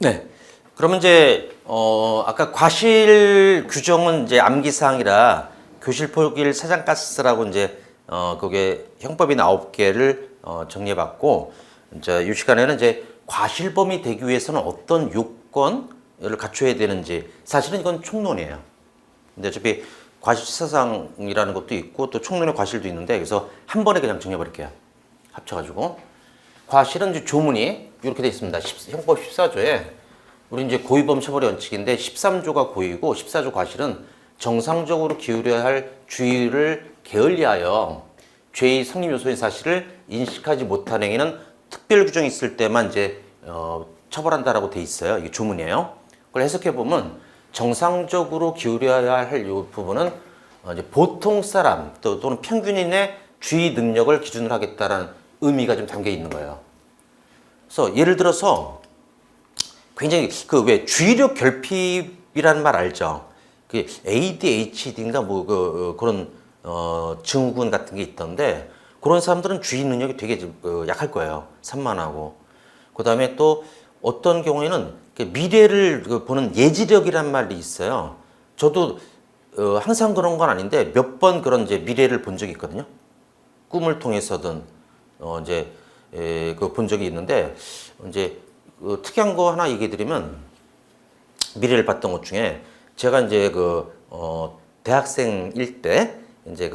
네. 그러면 이제 아까 과실 규정은 이제 암기사항이라 교실 포길 사장가스라고 이제 그게 형법이 9개를 정리해봤고, 이제 이 시간에는 이제 과실범이 되기 위해서는 어떤 요건을 갖춰야 되는지, 사실은 이건 총론이에요. 근데 어차피 과실사상이라는 것도 있고 또 총론의 과실도 있는데, 그래서 한 번에 그냥 정해버릴게요. 합쳐가지고. 과실은 이제 조문이 이렇게 되어 있습니다. 형법 14조에 우리 이제 고의범 처벌의 원칙인데 13조가 고의고 14조 과실은 정상적으로 기울여야 할 주의를 게을리하여 죄의 성립 요소인 사실을 인식하지 못한 행위는 특별 규정이 있을 때만 이제 처벌한다라고 돼 있어요. 이게 조문이에요. 그걸 해석해 보면 정상적으로 기울여야 할 이 부분은 이제 보통 사람 또는 평균인의 주의 능력을 기준으로 하겠다라는 의미가 좀 담겨 있는 거예요. 그래서 예를 들어서 굉장히 그 왜 주의력 결핍이라는 말 알죠? 그 ADHD인가 뭐 그런 증후군 같은 게 있던데, 그런 사람들은 주의 능력이 되게 약할 거예요. 산만하고. 그다음에 또 어떤 경우에는 미래를 보는 예지력이란 말이 있어요. 저도 항상 그런 건 아닌데 몇 번 그런 이제 미래를 본 적이 있거든요. 꿈을 통해서든 이제 그 본 적이 있는데, 이제 특이한 거 하나 얘기해 드리면, 미래를 봤던 것 중에 제가 이제 대학생일 때 이제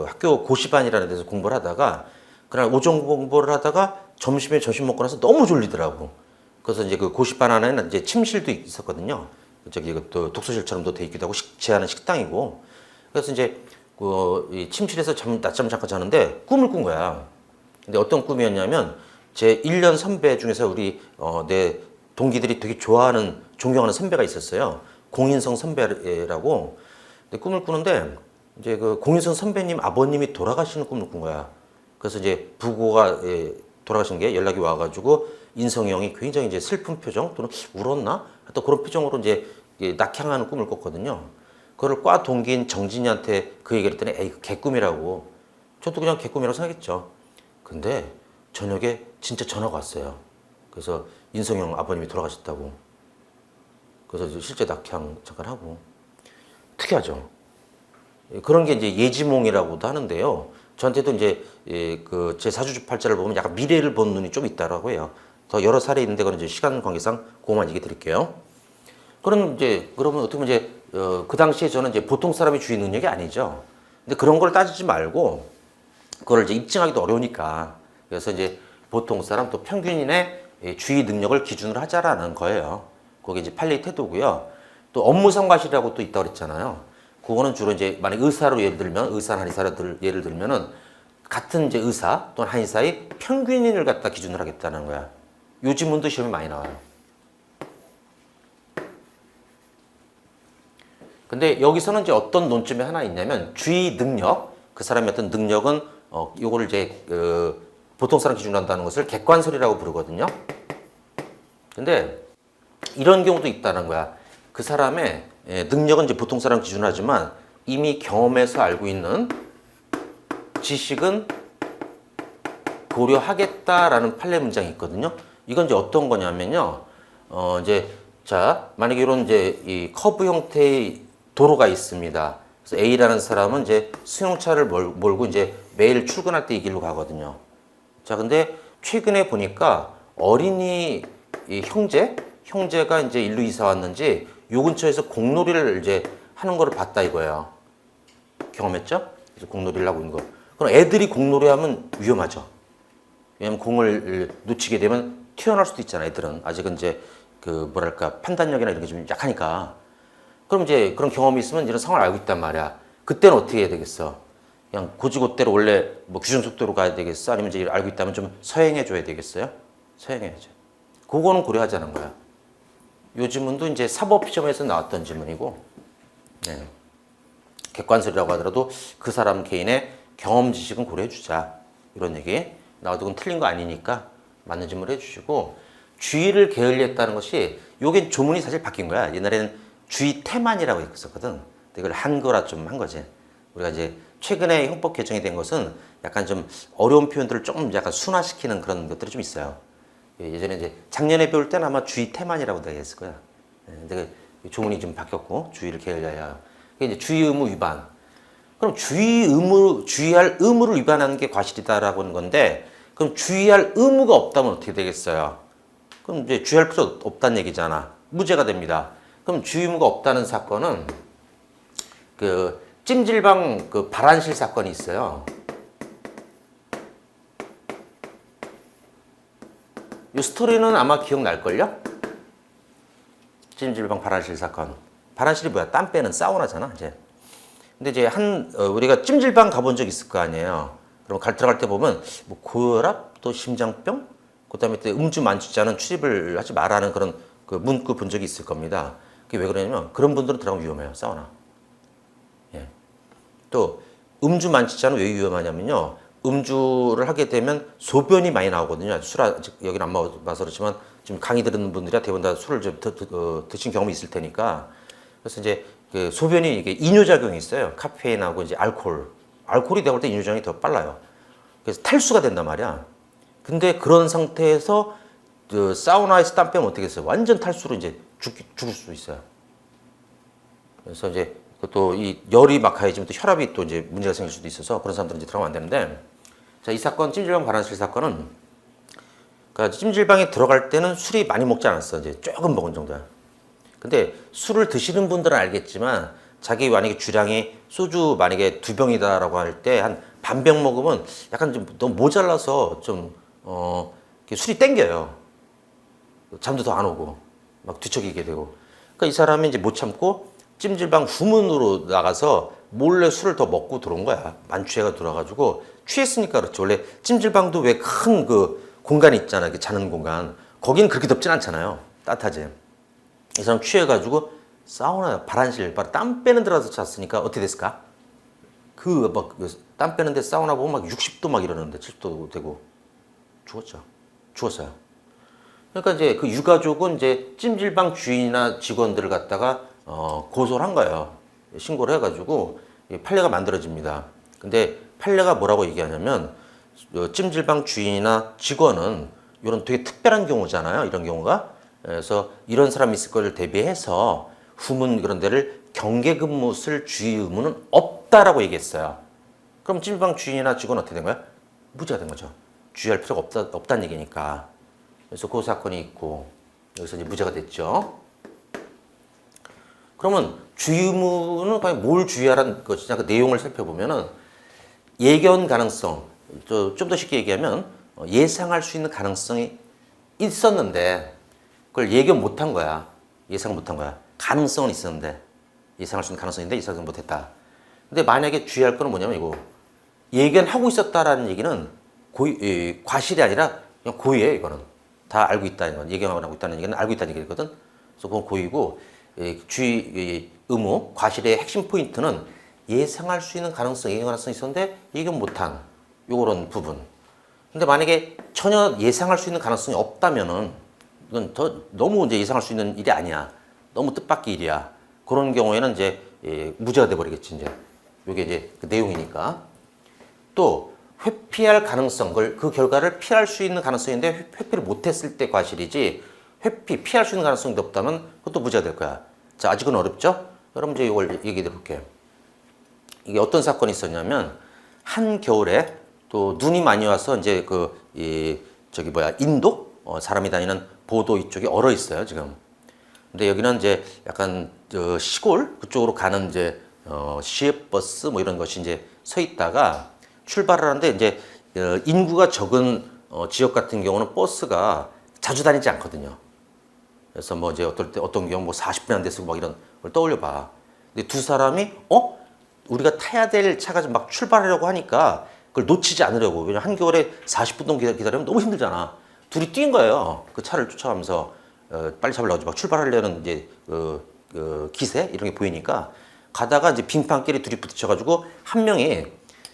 학교 고시반이라는 데서 공부를 하다가, 그날 오전 공부를 하다가 점심에 점심 먹고 나서 너무 졸리더라고. 그래서 이제 그 고시반 안에는 이제 침실도 있었거든요. 저기 또 독서실처럼도 돼 있기도 하고 제하는 식당이고. 그래서 이제 이 침실에서 낮잠 잠깐 자는데 꿈을 꾼 거야. 근데 어떤 꿈이었냐면, 제 1년 선배 중에서 우리 내 동기들이 되게 좋아하는, 존경하는 선배가 있었어요. 공인성 선배라고. 근데 꿈을 꾸는데 이제 그 공인성 선배님 아버님이 돌아가시는 꿈을 꾼 거야. 그래서 이제 부고가 돌아가신 게 연락이 와가지고 인성이 형이 굉장히 이제 슬픈 표정 또는 울었나? 또 그런 표정으로 이제 낙향하는 꿈을 꿨거든요. 그걸 과 동기인 정진이한테 그 얘기를 했더니 에이, 그 개꿈이라고. 저도 그냥 개꿈이라고 생각했죠. 근데 저녁에 진짜 전화가 왔어요. 그래서 인성이 형 아버님이 돌아가셨다고. 그래서 실제 낙향 잠깐 하고. 특이하죠. 그런 게 이제 예지몽이라고도 하는데요. 저한테도 이제 제 사주팔자를 보면 약간 미래를 본 눈이 좀 있다라고 해요. 더 여러 사례 있는데 그건 이제 시간 관계상 그것만 얘기 드릴게요. 그러면 어떻게 보면 이제 그 당시에 저는 이제 보통 사람의 주의 능력이 아니죠. 근데 그런 걸 따지지 말고 그걸 이제 입증하기도 어려우니까, 그래서 이제 보통 사람 또 평균인의 주의 능력을 기준으로 하자라는 거예요. 그게 이제 판례의 태도고요. 또 업무상 과실이라고 또 있다고 그랬잖아요. 그거는 주로 이제 만약 의사로 예를 들면, 의사나 한의사로 예를 들면은 같은 이제 의사 또는 한의사의 평균인을 갖다 기준으로 하겠다는 거야. 요즘은도 시험이 많이 나와요. 근데 여기서는 이제 어떤 논점이 하나 있냐면, 주의 능력, 그 사람의 어떤 능력은 요거를 이제 보통 사람 기준으로 한다는 것을 객관설이라고 부르거든요. 근데 이런 경우도 있다는 거야. 그 사람의 능력은 이제 보통 사람 기준으로 하지만 이미 경험해서 알고 있는 지식은 고려하겠다라는 판례 문장이 있거든요. 이건 이제 어떤 거냐면요. 이제 자, 만약에 이런 이제 이 커브 형태의 도로가 있습니다. 그래서 A라는 사람은 이제 승용차를 몰고 이제 매일 출근할 때 이 길로 가거든요. 자, 근데 최근에 보니까 어린이 이 형제가 이제 일로 이사 왔는지 요 근처에서 공놀이를 이제 하는 거를 봤다 이거예요. 경험했죠? 이제 공놀이를 하고 있는 거. 그럼 애들이 공놀이 하면 위험하죠. 왜냐면 공을 놓치게 되면 튀어나올 수도 있잖아요. 애들은 아직은 이제 그 뭐랄까 판단력이나 이런 게 좀 약하니까. 그럼 이제 그런 경험이 있으면 이런 상황을 알고 있단 말이야. 그때는 어떻게 해야 되겠어? 그냥 고지고대로 원래 뭐 규정 속도로 가야 되겠어? 아니면 이제 알고 있다면 좀 서행해 줘야 되겠어요? 서행해야죠. 그거는 고려하자는 거야. 요 지문도 이제 사법시험에서 나왔던 지문이고, 네. 객관설이라고 하더라도 그 사람 개인의 경험 지식은 고려해 주자. 이런 얘기. 나도 그건 틀린 거 아니니까 맞는 질문을 해주시고, 주의를 게을리했다는 것이, 요게 조문이 사실 바뀐 거야. 옛날에는 주의 태만이라고 했었거든. 이걸 한거라 좀 한 거지. 우리가 이제 최근에 형법 개정이 된 것은 약간 좀 어려운 표현들을 조금 약간 순화시키는 그런 것들이 좀 있어요. 예전에 이제 작년에 배울 때는 아마 주의 태만이라고 되어 있을 거야. 근데 그 조문이 좀 바뀌었고 주의를 게을리하여. 이게 이제 주의 의무 위반. 그럼 주의할 의무를 위반하는 게 과실이다라고 하는 건데, 그럼 주의할 의무가 없다면 어떻게 되겠어요? 그럼 이제 주의할 필요 없다는 얘기잖아. 무죄가 됩니다. 그럼 주의 의무가 없다는 사건은 그 찜질방 그 발안실 사건이 있어요. 이 스토리는 아마 기억날걸요? 찜질방 발안실 사건. 발안실이 뭐야? 땀 빼는 사우나잖아, 이제. 근데 이제 우리가 찜질방 가본 적 있을 거 아니에요. 그럼 들어갈 때 보면 뭐 고혈압, 또 심장병, 그다음에 또 음주 만취자는 출입을 하지 말라는 그런 그 문구 본 적이 있을 겁니다. 그게 왜 그러냐면 그런 분들은 들어가면 위험해요, 사우나. 예. 또 음주 만취자는 왜 위험하냐면요. 음주를 하게 되면 소변이 많이 나오거든요. 여기는 안 먹어봐서 그렇지만 지금 강의 들은 분들이 대부분 다 술을 좀 드신 경험이 있을 테니까. 그래서 이제 그 소변이 이게 이뇨작용이 있어요. 카페인하고 이제 알코올이 되고 때 이뇨작용이 더 빨라요. 그래서 탈수가 된단 말이야. 근데 그런 상태에서 그 사우나에서 땀 빼면 어떻게 했어요? 완전 탈수로 이제 죽을 수 있어요. 그래서 이제 또 이 열이 막 가해지면 또 혈압이 또 이제 문제가 생길 수도 있어서 그런 사람들은 이제 들어가면 안 되는데, 자, 이 사건 찜질방 발안실 사건은 그러니까 찜질방에 들어갈 때는 술이 많이 먹지 않았어. 이제 조금 먹은 정도야. 근데 술을 드시는 분들은 알겠지만 자기 만약에 주량이 소주 만약에 2병이다라고 할 때 한 반병 먹으면 약간 좀 너무 모자라서 좀 술이 땡겨요. 잠도 더 안 오고 막 뒤척이게 되고. 그러니까 이 사람이 이제 못 참고 찜질방 후문으로 나가서 몰래 술을 더 먹고 들어온 거야. 만취해가 들어와가지고 취했으니까 그렇지. 원래 찜질방도 왜 큰 그 공간이 있잖아. 그 자는 공간. 거기는 그렇게 덥진 않잖아요. 따뜻하지. 이 사람 취해가지고 사우나 발안실 바로 땀 빼는 데 가서 잤으니까 어떻게 됐을까? 그 막 땀 빼는데 사우나 보면 막 60도 막 이러는데 70도 되고 죽었어요. 그러니까 이제 그 유가족은 이제 찜질방 주인이나 직원들을 갖다가 고소를 한 거예요. 신고를 해가지고 판례가 만들어집니다. 근데 판례가 뭐라고 얘기하냐면 찜질방 주인이나 직원은 이런 되게 특별한 경우잖아요. 이런 경우가. 그래서 이런 사람이 있을 거를 대비해서 후문 그런 데를 경계 근무 쓸 주의 의무는 없다라고 얘기했어요. 그럼 찜질방 주인이나 직원은 어떻게 된 거야? 무죄가 된 거죠. 주의할 필요가 없다는 얘기니까. 그래서 그 사건이 있고 여기서 이제 무죄가 됐죠. 그러면 주의 의무는 과연 뭘 주의하라는 것이냐 그 내용을 살펴보면은 예견 가능성, 좀 더 쉽게 얘기하면 예상할 수 있는 가능성이 있었는데 그걸 예견 못한 거야. 예상 못한 거야. 가능성은 있었는데 예상할 수 있는 가능성인데 예상을 못했다. 근데 만약에 주의할 거는 뭐냐면 이거 예견하고 있었다라는 얘기는 과실이 아니라 그냥 고의예요. 이거는 다 알고 있다는 건 예견하고 있다는 얘기는 알고 있다는 얘기거든. 그래서 그건 고의고 주의 의무 과실의 핵심 포인트는 예상할 수 있는 가능성, 예견 가능성이 있었는데 예견 못한 요런 부분. 근데 만약에 전혀 예상할 수 있는 가능성이 없다면은 이건 너무 이제 예상할 수 있는 일이 아니야. 너무 뜻밖의 일이야. 그런 경우에는 이제 무죄가 돼버리겠지 이제. 이게 이제 그 내용이니까. 또 회피할 가능성, 그 결과를 피할 수 있는 가능성인데 회피를 못했을 때 과실이지. 피할 수 있는 가능성이 없다면 그것도 무죄가 될 거야. 자, 아직은 어렵죠? 여러분 이제 이걸 얘기해 볼게요. 이게 어떤 사건이 있었냐면 한겨울에 또 눈이 많이 와서 이제 인도 사람이 다니는 보도 이쪽이 얼어 있어요 지금. 근데 여기는 이제 약간 시골 그쪽으로 가는 이제 시외버스 뭐 이런 것이 이제 서 있다가 출발을 하는데 이제 인구가 적은 지역 같은 경우는 버스가 자주 다니지 않거든요. 그래서 뭐 이제 어떤 경우 뭐 40분 안 됐고 막 이런 걸 떠올려 봐. 근데 두 사람이 우리가 타야 될 차가 좀 막 출발하려고 하니까 그걸 놓치지 않으려고. 왜냐면 한겨울에 40분 동안 기다리면 너무 힘들잖아. 둘이 뛴 거예요. 그 차를 쫓아가면서 빨리 잡으려고 막 출발하려는 이제 기세 이런 게 보이니까 가다가 이제 빙판길에 둘이 부딪혀가지고 한 명이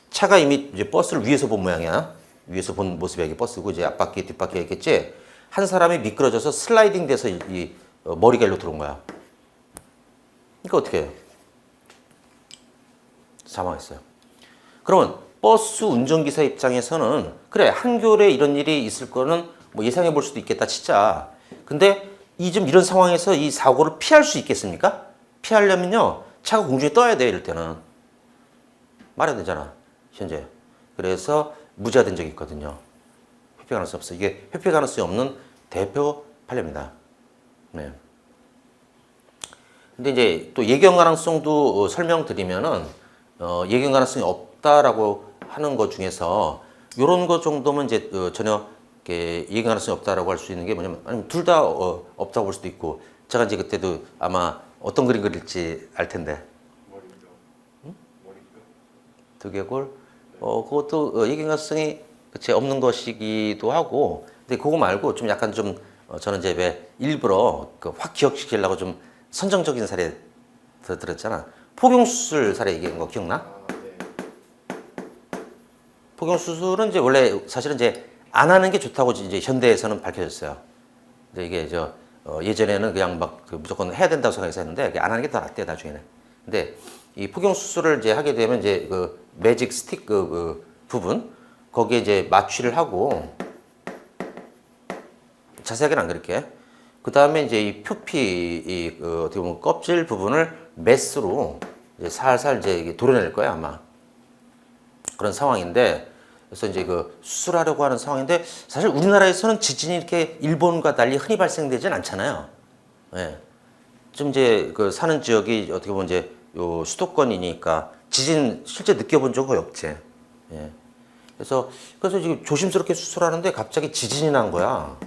차가 이미 이제 버스를 위에서 본 모양이야. 위에서 본 모습이 이게 버스고 이제 앞바퀴 뒷바퀴가 있겠지. 한 사람이 미끄러져서 슬라이딩 돼서 머리가 일로 들어온 거야. 그러니까 어떻게 해? 사망했어요. 그러면 버스 운전기사 입장에서는 그래 한겨울에 이런 일이 있을 거는 뭐 예상해 볼 수도 있겠다 치자. 근데 이런 상황에서 이 사고를 피할 수 있겠습니까? 피하려면요, 차가 공중에 떠야 돼요. 이럴 때는 말해야 되잖아, 현재. 그래서 무죄가 된 적이 있거든요. 회피 가능성이 없어. 이게 회피 가능성이 없는 대표 판례입니다. 네. 근데 이제 또 예견 가능성도 설명드리면은 예견 가능성이 없다라고 하는 것 중에서 이런 것 정도면 이제 전혀 예견 가능성이 없다라고 할 수 있는 게 뭐냐면, 아니면 둘 다 없다고 볼 수도 있고, 제가 이제 그때도 아마 어떤 그림 그릴지 알 텐데. 응? 두개골. 그것도 예견 가능성이 그치 없는 것이기도 하고, 근데 그거 말고 좀 약간 좀 저는 이제 왜 일부러 확 기억시키려고 좀 선정적인 사례 들었잖아. 포경수술 사례 얘기한 거 기억나? 포경수술은 이제 원래 사실은 이제 안 하는 게 좋다고 이제 현대에서는 밝혀졌어요. 근데 이게 예전에는 그냥 막 무조건 해야 된다고 생각해서 했는데 안 하는 게 더 낫대요, 나중에는. 근데 이 포경수술을 이제 하게 되면 이제 그 매직 스틱 그 부분 거기에 이제 마취를 하고, 자세하게는 안 그럴게. 그 다음에 이제 이 표피, 어떻게 보면 껍질 부분을 메스로 이제 살살 이제 도려낼 거야, 아마. 그런 상황인데, 그래서 이제 수술하려고 하는 상황인데, 사실 우리나라에서는 지진이 이렇게 일본과 달리 흔히 발생되진 않잖아요. 예. 좀 이제 사는 지역이 어떻게 보면 이제 요 수도권이니까 지진 실제 느껴본 적 거의 없지. 예. 그래서 지금 조심스럽게 수술하는데 갑자기 지진이 난 거야.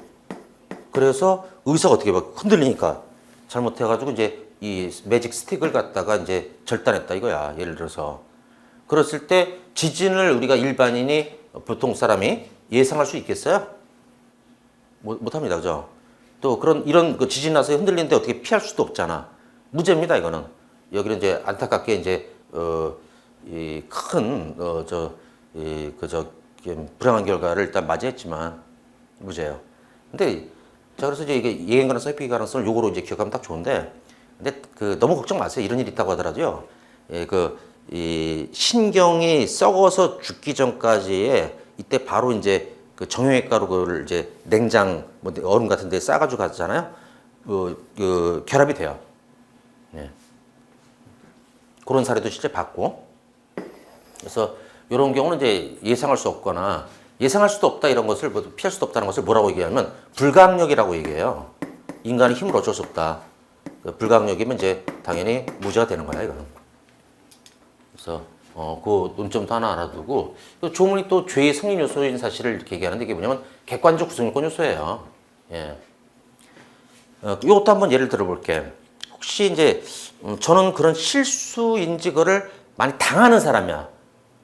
그래서 의사가 어떻게 막 흔들리니까 잘못해가지고 이제 이 매직 스틱을 갖다가 이제 절단했다 이거야. 예를 들어서. 그랬을 때 지진을 우리가 일반인이, 보통 사람이 예상할 수 있겠어요? 못합니다. 그죠? 또 이런 지진 나서 흔들리는데 어떻게 피할 수도 없잖아. 무죄입니다, 이거는. 여기는 이제 안타깝게 이제, 이 큰, 불행한 결과를 일단 맞이했지만 무죄예요. 근데 자, 그래서 이제 이게 예행 가능성, 회피 가능성을 요거로 이제 기억하면 딱 좋은데, 근데 너무 걱정 마세요. 이런 일이 있다고 하더라도요. 예, 이 신경이 썩어서 죽기 전까지에 이때 바로 이제 정형외과로 그걸 이제 냉장, 뭐 얼음 같은 데 싸가지고 가잖아요. 결합이 돼요. 예. 그런 사례도 실제 봤고. 그래서 이런 경우는 이제 예상할 수 없거나, 예상할 수도 없다 이런 것을 피할 수도 없다는 것을 뭐라고 얘기하면 불가항력이라고 얘기해요. 인간의 힘으로 어쩔 수 없다. 불가항력이면 이제 당연히 무죄가 되는 거야, 이거는. 그래서 그 논점도 하나 알아두고, 조문이 또 죄의 성립 요소인 사실을 이렇게 얘기하는데, 이게 뭐냐면 객관적 구성요건 요소예요. 예. 이것도 한번 예를 들어볼게. 혹시 이제 저는 그런 실수인지 그거를 많이 당하는 사람이야.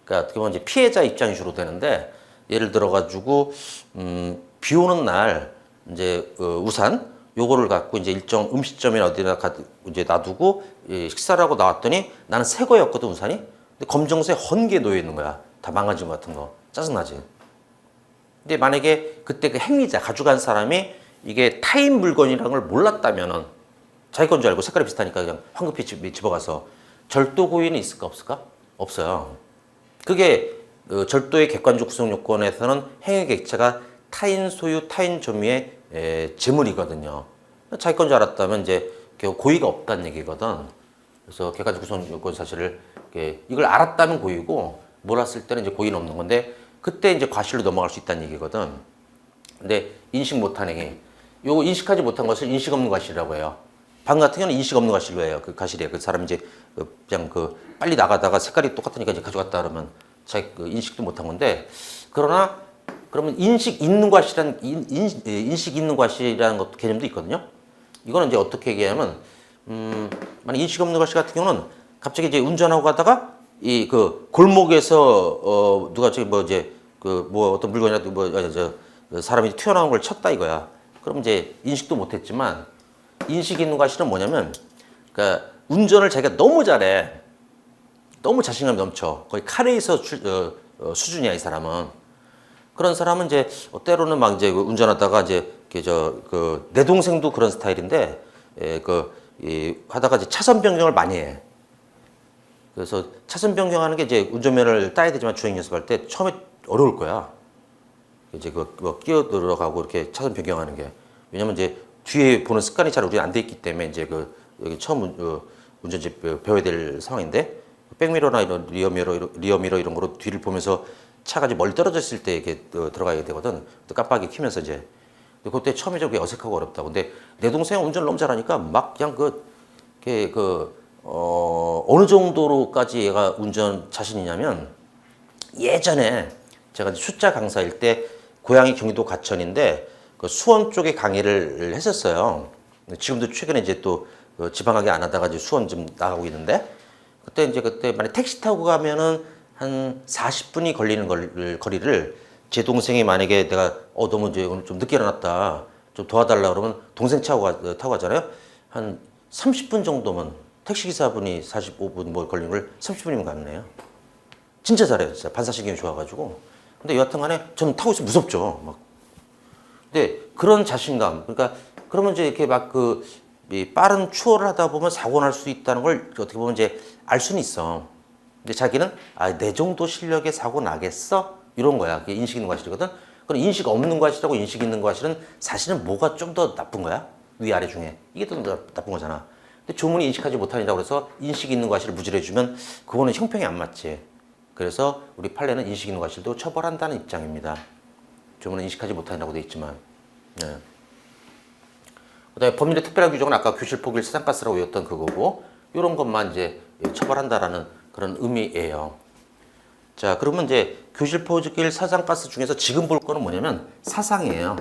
그러니까 어떻게 보면 이제 피해자 입장이 주로 되는데, 예를 들어가지고 비 오는 날 이제 우산 요거를 갖고 이제 일정 음식점이나 어디나 이제 놔두고 식사를 하고 나왔더니 나는 새 거였거든, 우산이. 근데 검정색 헌게 놓여 있는 거야. 다 망가진 것 같은 거. 짜증나지. 근데 만약에 그때 그 행위자 가져간 사람이 이게 타인 물건이라는 걸 몰랐다면은, 자기 건 줄 알고 색깔이 비슷하니까 그냥 황급히 집어가서, 절도 고의는 있을까 없을까? 없어요. 그게 절도의 객관적 구성 요건에서는 행위 객체가 타인 소유, 타인 점유의 재물이거든요. 자기 건 줄 알았다면 이제 고의가 없다는 얘기거든. 그래서 객관적 구성 요건 사실을 이걸 알았다면 고의고, 몰랐을 때는 이제 고의는 없는 건데, 그때 이제 과실로 넘어갈 수 있다는 얘기거든. 근데 인식 못한 행위, 요거 인식하지 못한 것을 인식 없는 과실이라고 해요. 방 같은 경우는 인식 없는 과실로 해요. 그 과실이에요. 그 사람이 이제 그냥 빨리 나가다가 색깔이 똑같으니까 이제 가져갔다 그러면 자기 인식도 못한 건데, 그러면 인식 있는 과실이라는 인식 있는 과실이라는 것 개념도 있거든요. 이거는 이제 어떻게 얘기하면, 만약 인식 없는 과실 같은 경우는 갑자기 이제 운전하고 가다가 이 골목에서 누가 저기 어떤 물건이라도 사람이 튀어나온 걸 쳤다 이거야. 그럼 이제 인식도 못했지만, 인식 있는 과실은 뭐냐면, 그러니까 운전을 자기가 너무 잘해. 너무 자신감이 넘쳐. 거의 카레이서 수준이야, 이 사람은. 그런 사람은 이제 때로는 막 이제 운전하다가 이제 내 동생도 그런 스타일인데, 하다가 이제 차선 변경을 많이 해. 그래서 차선 변경하는 게 이제 운전면허를 따야 되지만 주행 연습할 때 처음에 어려울 거야. 이제 뭐 끼어 들어가고 이렇게 차선 변경하는 게. 왜냐면 이제 뒤에 보는 습관이 잘 우리 안 돼 있기 때문에 이제 여기 처음 운전지 배워야 될 상황인데, 백미러나 이런 리어미러 이런 거로 뒤를 보면서 차가 이제 멀리 떨어져 있을 때 이렇게 들어가야 되거든. 또 깜빡이 켜면서 이제. 근데 그때 처음에 좀 어색하고 어렵다고. 근데 내 동생은 운전을 너무 잘하니까 막 그냥 어느 정도로까지 얘가 운전 자신이냐면, 예전에 제가 이제 숫자 강사일 때 고향이 경기도 과천인데 그 수원 쪽에 강의를 했었어요. 지금도 최근에 이제 또 지방하게 안 하다가 이제 수원 좀 나가고 있는데, 그때 만약 택시 타고 가면은 한 40분이 걸리는 거리를 제 동생이 만약에 내가 너무 이제 오늘 좀 늦게 일어났다 좀 도와달라 그러면 동생 타고 가잖아요. 한 30분 정도면 택시 기사분이 45분 뭐 걸리는 걸 30분이면 가능해요. 진짜 잘해요. 진짜 반사신경이 좋아가지고. 근데 여하튼간에 저는 타고 있으면 무섭죠. 막. 근데 그런 자신감. 그러니까 그러면 이제 이렇게 막 이 빠른 추월을 하다 보면 사고 날 수 있다는 걸 어떻게 보면 이제 알 수는 있어. 근데 자기는 내 정도 실력에 사고 나겠어? 이런 거야. 그게 인식 있는 과실이거든. 그럼 인식 없는 과실하고 인식 있는 과실은 사실은 뭐가 좀 더 나쁜 거야? 위아래 중에. 이게 더 나쁜 거잖아. 근데 조문이 인식하지 못한다고 해서 인식 있는 과실을 무질해주면 그거는 형평이 안 맞지. 그래서 우리 판례는 인식 있는 과실도 처벌한다는 입장입니다. 조문은 인식하지 못한다고 돼 있지만. 네. 그다음에 법률의 특별한 규정은 아까 교실 포기일 세상가스라고 외웠던 그거고, 이런 것만 이제 처벌한다라는 그런 의미예요. 자, 그러면 이제 교실 포기일 사상가스 중에서 지금 볼 거는 뭐냐면 사상이에요.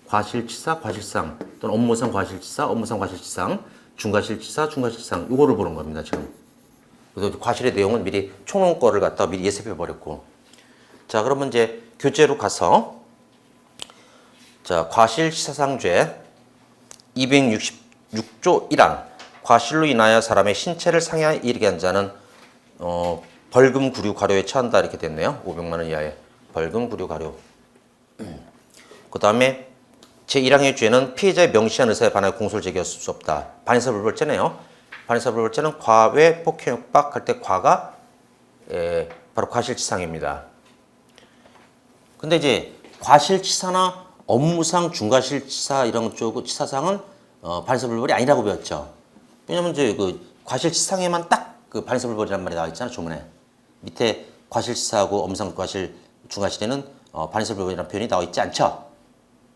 과실치사, 과실상 또는 업무상 과실치사, 업무상 과실치상, 중과실치사, 중과실상 이거를 보는 겁니다 지금. 그래서 과실의 내용은 미리 총론 거를 갖다 미리 예습해 버렸고. 자, 그러면 이제 교재로 가서 자, 과실치사상죄 266조 1항 과실로 인하여 사람의 신체를 상해에 이르게 한 자는 벌금 구류 과료에 처한다 이렇게 됐네요. 500만 원 이하의 벌금 구류 과료. 그 다음에 제1항의 죄는 피해자의 명시한 의사에 반하여 공소를 제기할 수 없다. 반의사불벌죄네요. 반의사불벌죄는 과외 폭행 협박할 때 과가 바로 과실치상입니다. 근데 이제 과실치사나 업무상 중과실치사 이런 쪽 치사상은 반의사불벌이 아니라고 배웠죠. 왜냐면 이제 과실치상에만 딱 반의사불벌이라는 말이 나와 있잖아 조문에. 밑에 과실치사하고 업무상 과실 중과실에는 반의사불벌이라는 표현이 나와 있지 않죠.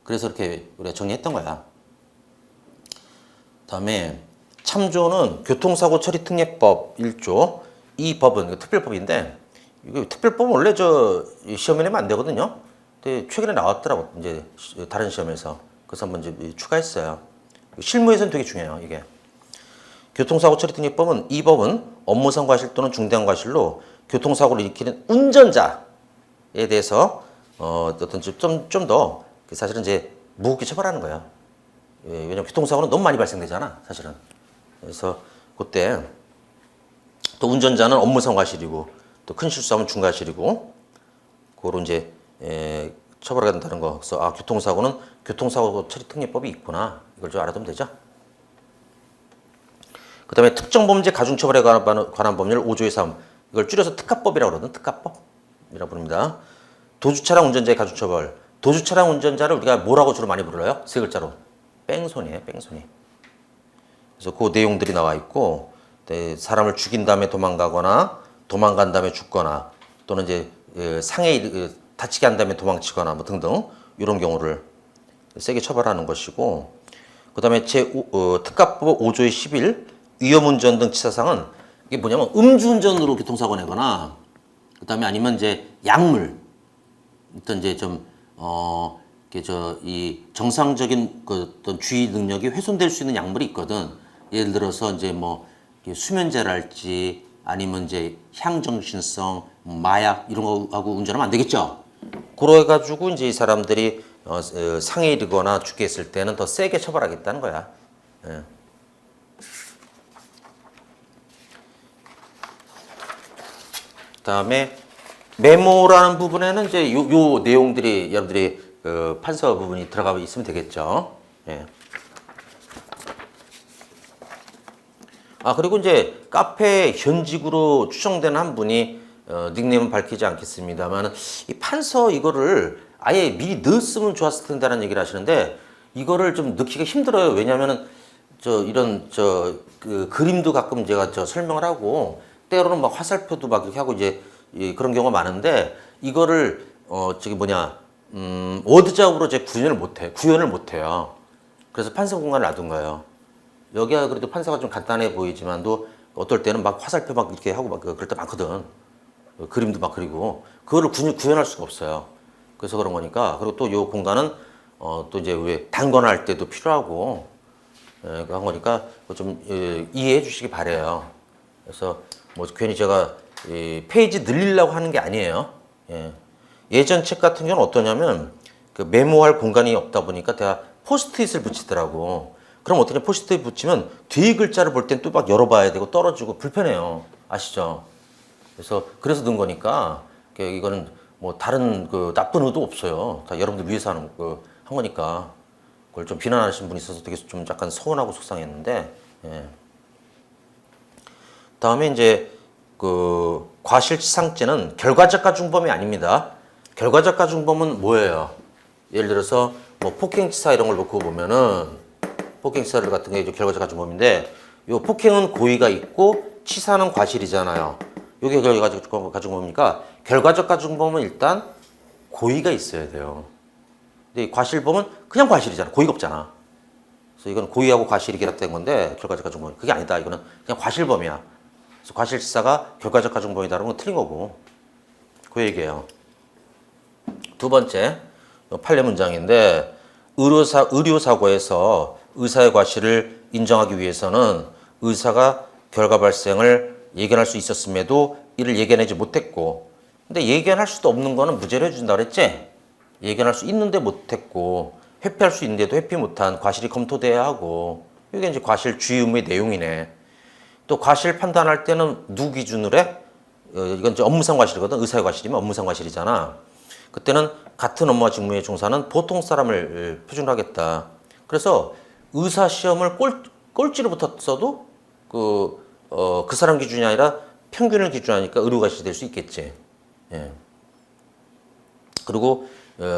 그래서 이렇게 우리가 정리했던 거야. 다음에 참조는 교통사고 처리 특례법 1조. 이 법은 특별법인데, 이거 특별법은 원래 시험에 내면 안 되거든요. 근데 최근에 나왔더라고, 이제 다른 시험에서. 그래서 한번 이제 추가했어요. 실무에서는 되게 중요해요, 이게. 교통사고 처리 특례법은 이 법은 업무상 과실 또는 중대한 과실로 교통사고를 일으키는 운전자에 대해서 어떤 좀 더 사실은 이제 무겁게 처벌하는 거야. 왜냐면 교통사고는 너무 많이 발생되잖아, 사실은. 그래서 그때 또 운전자는 업무상 과실이고 또 큰 실수하면 중과실이고, 그거로 이제 처벌을 한다는 거. 그래서 교통사고는 교통사고 처리 특례법이 있구나. 이걸 좀 알아두면 되죠. 그 다음에 특정범죄 가중처벌에 관한 법률 5조의 3. 이걸 줄여서 특가법이라고 그러거든. 특가법이라고 부릅니다. 도주차량 운전자의 가중처벌. 도주차량 운전자를 우리가 뭐라고 주로 많이 불러요? 세 글자로. 뺑소니예요, 뺑소니. 그래서 그 내용들이 나와 있고, 사람을 죽인 다음에 도망가거나, 도망간 다음에 죽거나, 또는 이제 상해 다치게 한 다음에 도망치거나 뭐 등등 이런 경우를 세게 처벌하는 것이고, 그 다음에 특가법 5조의 11 위험운전 등 치사상은 이게 뭐냐면 음주운전으로 교통사고 내거나, 그 다음에 아니면 이제 약물, 어떤 이제 이 정상적인 어떤 주의 능력이 훼손될 수 있는 약물이 있거든. 예를 들어서 이제 뭐 수면제랄지 아니면 이제 향정신성, 마약 이런 거 하고 운전하면 안 되겠죠. 그러 해가지고 이제 이 사람들이 상해 이르거나 죽게 했을 때는 더 세게 처벌하겠다는 거야. 예. 그다음에 메모라는 부분에는 이제 요 내용들이 여러분들이 판서 부분이 들어가 있으면 되겠죠. 예. 그리고 이제 카페 현직으로 추정되는 한 분이 닉네임은 밝히지 않겠습니다만 이 판서 이거를 아예 미리 넣었으면 좋았을 텐데라는 얘기를 하시는데 이거를 좀 넣기가 힘들어요. 왜냐면은 이런 그 그림도 가끔 제가 설명을 하고 때로는 막 화살표도 막 이렇게 하고 이제 그런 경우가 많은데 이거를 워드작으로 제 구현을 못해요. 그래서 판서 공간을 놔둔 거예요. 여기가 그래도 판서가 좀 간단해 보이지만도 어떨 때는 막 화살표 막 이렇게 하고 막 그럴 때 많거든. 그림도 막 그리고 그거를 구현할 수가 없어요. 그래서 그런 거니까. 그리고 또 이 공간은 또 이제 왜 단권할 때도 필요하고 한 거니까 좀 이해해 주시기 바래요. 그래서 뭐 괜히 제가 페이지 늘리려고 하는 게 아니에요. 예전 책 같은 경우는 어떠냐면 그 메모할 공간이 없다 보니까 제가 포스트잇을 붙이더라고. 그럼 어떻게 포스트잇 붙이면 뒤 글자를 볼 땐 또 막 열어봐야 되고 떨어지고 불편해요. 아시죠? 그래서 넣은 거니까 이거는 뭐 다른 그 나쁜 의도 없어요. 다 여러분들 위해서 한 거니까. 그걸 좀 비난하시는 분이 있어서 되게 좀 약간 서운하고 속상했는데, 다음에 이제 그 과실치상죄는 결과적 가중범이 아닙니다. 결과적 가중범은 뭐예요? 예를 들어서 뭐 폭행치사 이런 걸 놓고 보면은 폭행치사를 같은 게 이제 결과적 가중범인데, 요 폭행은 고의가 있고 치사는 과실이잖아요. 요게 결과적 가중범이니까 결과적 가중범은 일단 고의가 있어야 돼요. 근데 이 과실범은 그냥 과실이잖아. 고의가 없잖아. 그래서 이건 고의하고 과실이 결합된 건데 결과적 가중범 그게 아니다. 이거는 그냥 과실범이야. 그래서 과실치사가 결과적 가중범이다라는 건 틀린 거고. 그 얘기예요. 두 번째 판례 문장인데 의료사고에서 의사의 과실을 인정하기 위해서는 의사가 결과 발생을 예견할 수 있었음에도 이를 예견하지 못했고, 근데 예견할 수도 없는 거는 무죄를 해준다 그랬지? 예견할 수 있는데 못했고 회피할 수 있는데도 회피 못한 과실이 검토돼야 하고, 이게 이제 과실 주의 의무의 내용이네. 또 과실 판단할 때는 누구 기준으로 해? 이건 이제 업무상 과실이거든. 의사의 과실이면 업무상 과실이잖아. 그때는 같은 업무와 직무에 종사하는 보통 사람을 표준으로 하겠다. 그래서 의사 시험을 꼴찌로 붙었어도 그 사람 기준이 아니라 평균을 기준하니까 의료과실이 될 수 있겠지. 예. 그리고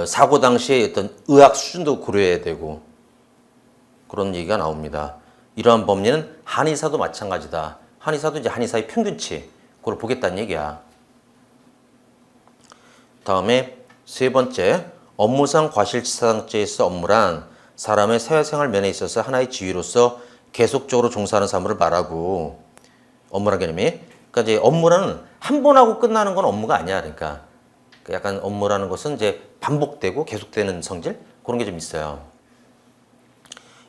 사고 당시의 어떤 의학 수준도 고려해야 되고 그런 얘기가 나옵니다. 이러한 법리는 한의사도 마찬가지다. 한의사도 이제 한의사의 평균치 그걸 보겠다는 얘기야. 다음에 세 번째, 업무상 과실치사상죄에서 업무란 사람의 사회생활 면에 있어서 하나의 지위로서 계속적으로 종사하는 사물을 말하고, 업무란 개념이 그러니까 이제 업무라는 한 번 하고 끝나는 건 업무가 아니야. 그러니까 약간 업무라는 것은 이제 반복되고 계속되는 성질 그런 게 좀 있어요.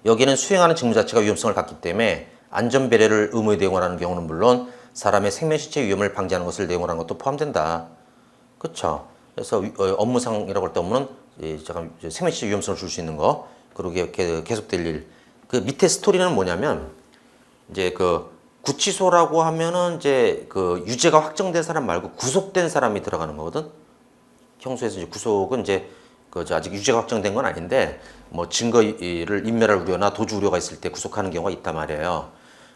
여기는 수행하는 직무 자체가 위험성을 갖기 때문에 안전 배려를 의무에 내용을 하는 경우는 물론 사람의 생명 신체 위험을 방지하는 것을 내용을 하는 것도 포함된다. 그렇죠? 그래서 업무상이라고 할 때 업무는 잠깐 생명 신체 위험성을 줄 수 있는 거, 그리고 계속될 일. 그 밑에 스토리는 뭐냐면 이제 그 구치소라고 하면은 이제 그 유죄가 확정된 사람 말고 구속된 사람이 들어가는 거거든. 형소에서 이제 구속은 이제 아직 유죄가 확정된 건 아닌데 뭐 증거를 인멸할 우려나 도주 우려가 있을 때 구속하는 경우가 있단 말이에요.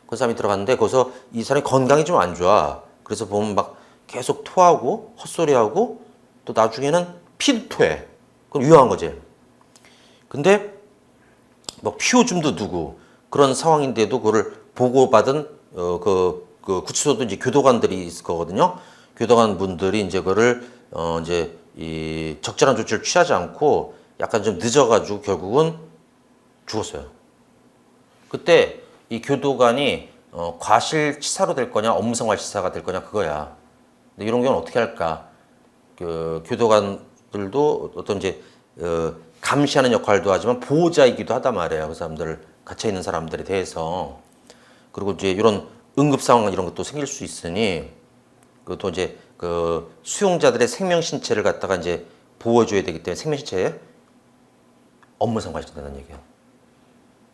그 사람이 들어갔는데 거기서 이 사람이 건강이 좀 안 좋아. 그래서 보면 막 계속 토하고 헛소리하고 또 나중에는 피도 토해. 그럼 위험한 거지. 근데 뭐 피오줌도 두고 그런 상황인데도 그거를 보고받은 그 구치소도 이제 교도관들이 있을 거거든요. 교도관 분들이 이제 그거를 이제 이 적절한 조치를 취하지 않고 약간 좀 늦어가지고 결국은 죽었어요. 그때 이 교도관이 과실치사로 될 거냐 업무상 과실치사가 될 거냐 그거야. 근데 이런 경우는 어떻게 할까? 그 교도관들도 어떤 이제 감시하는 역할도 하지만 보호자이기도 하단 말이에요. 그 사람들 갇혀 있는 사람들에 대해서. 그리고 이제 이런 응급 상황 이런 것도 생길 수 있으니 그것도 이제 그 수용자들의 생명 신체를 갖다가 이제 보호해줘야 되기 때문에 생명 신체에 업무상 과실된다는 얘기예요.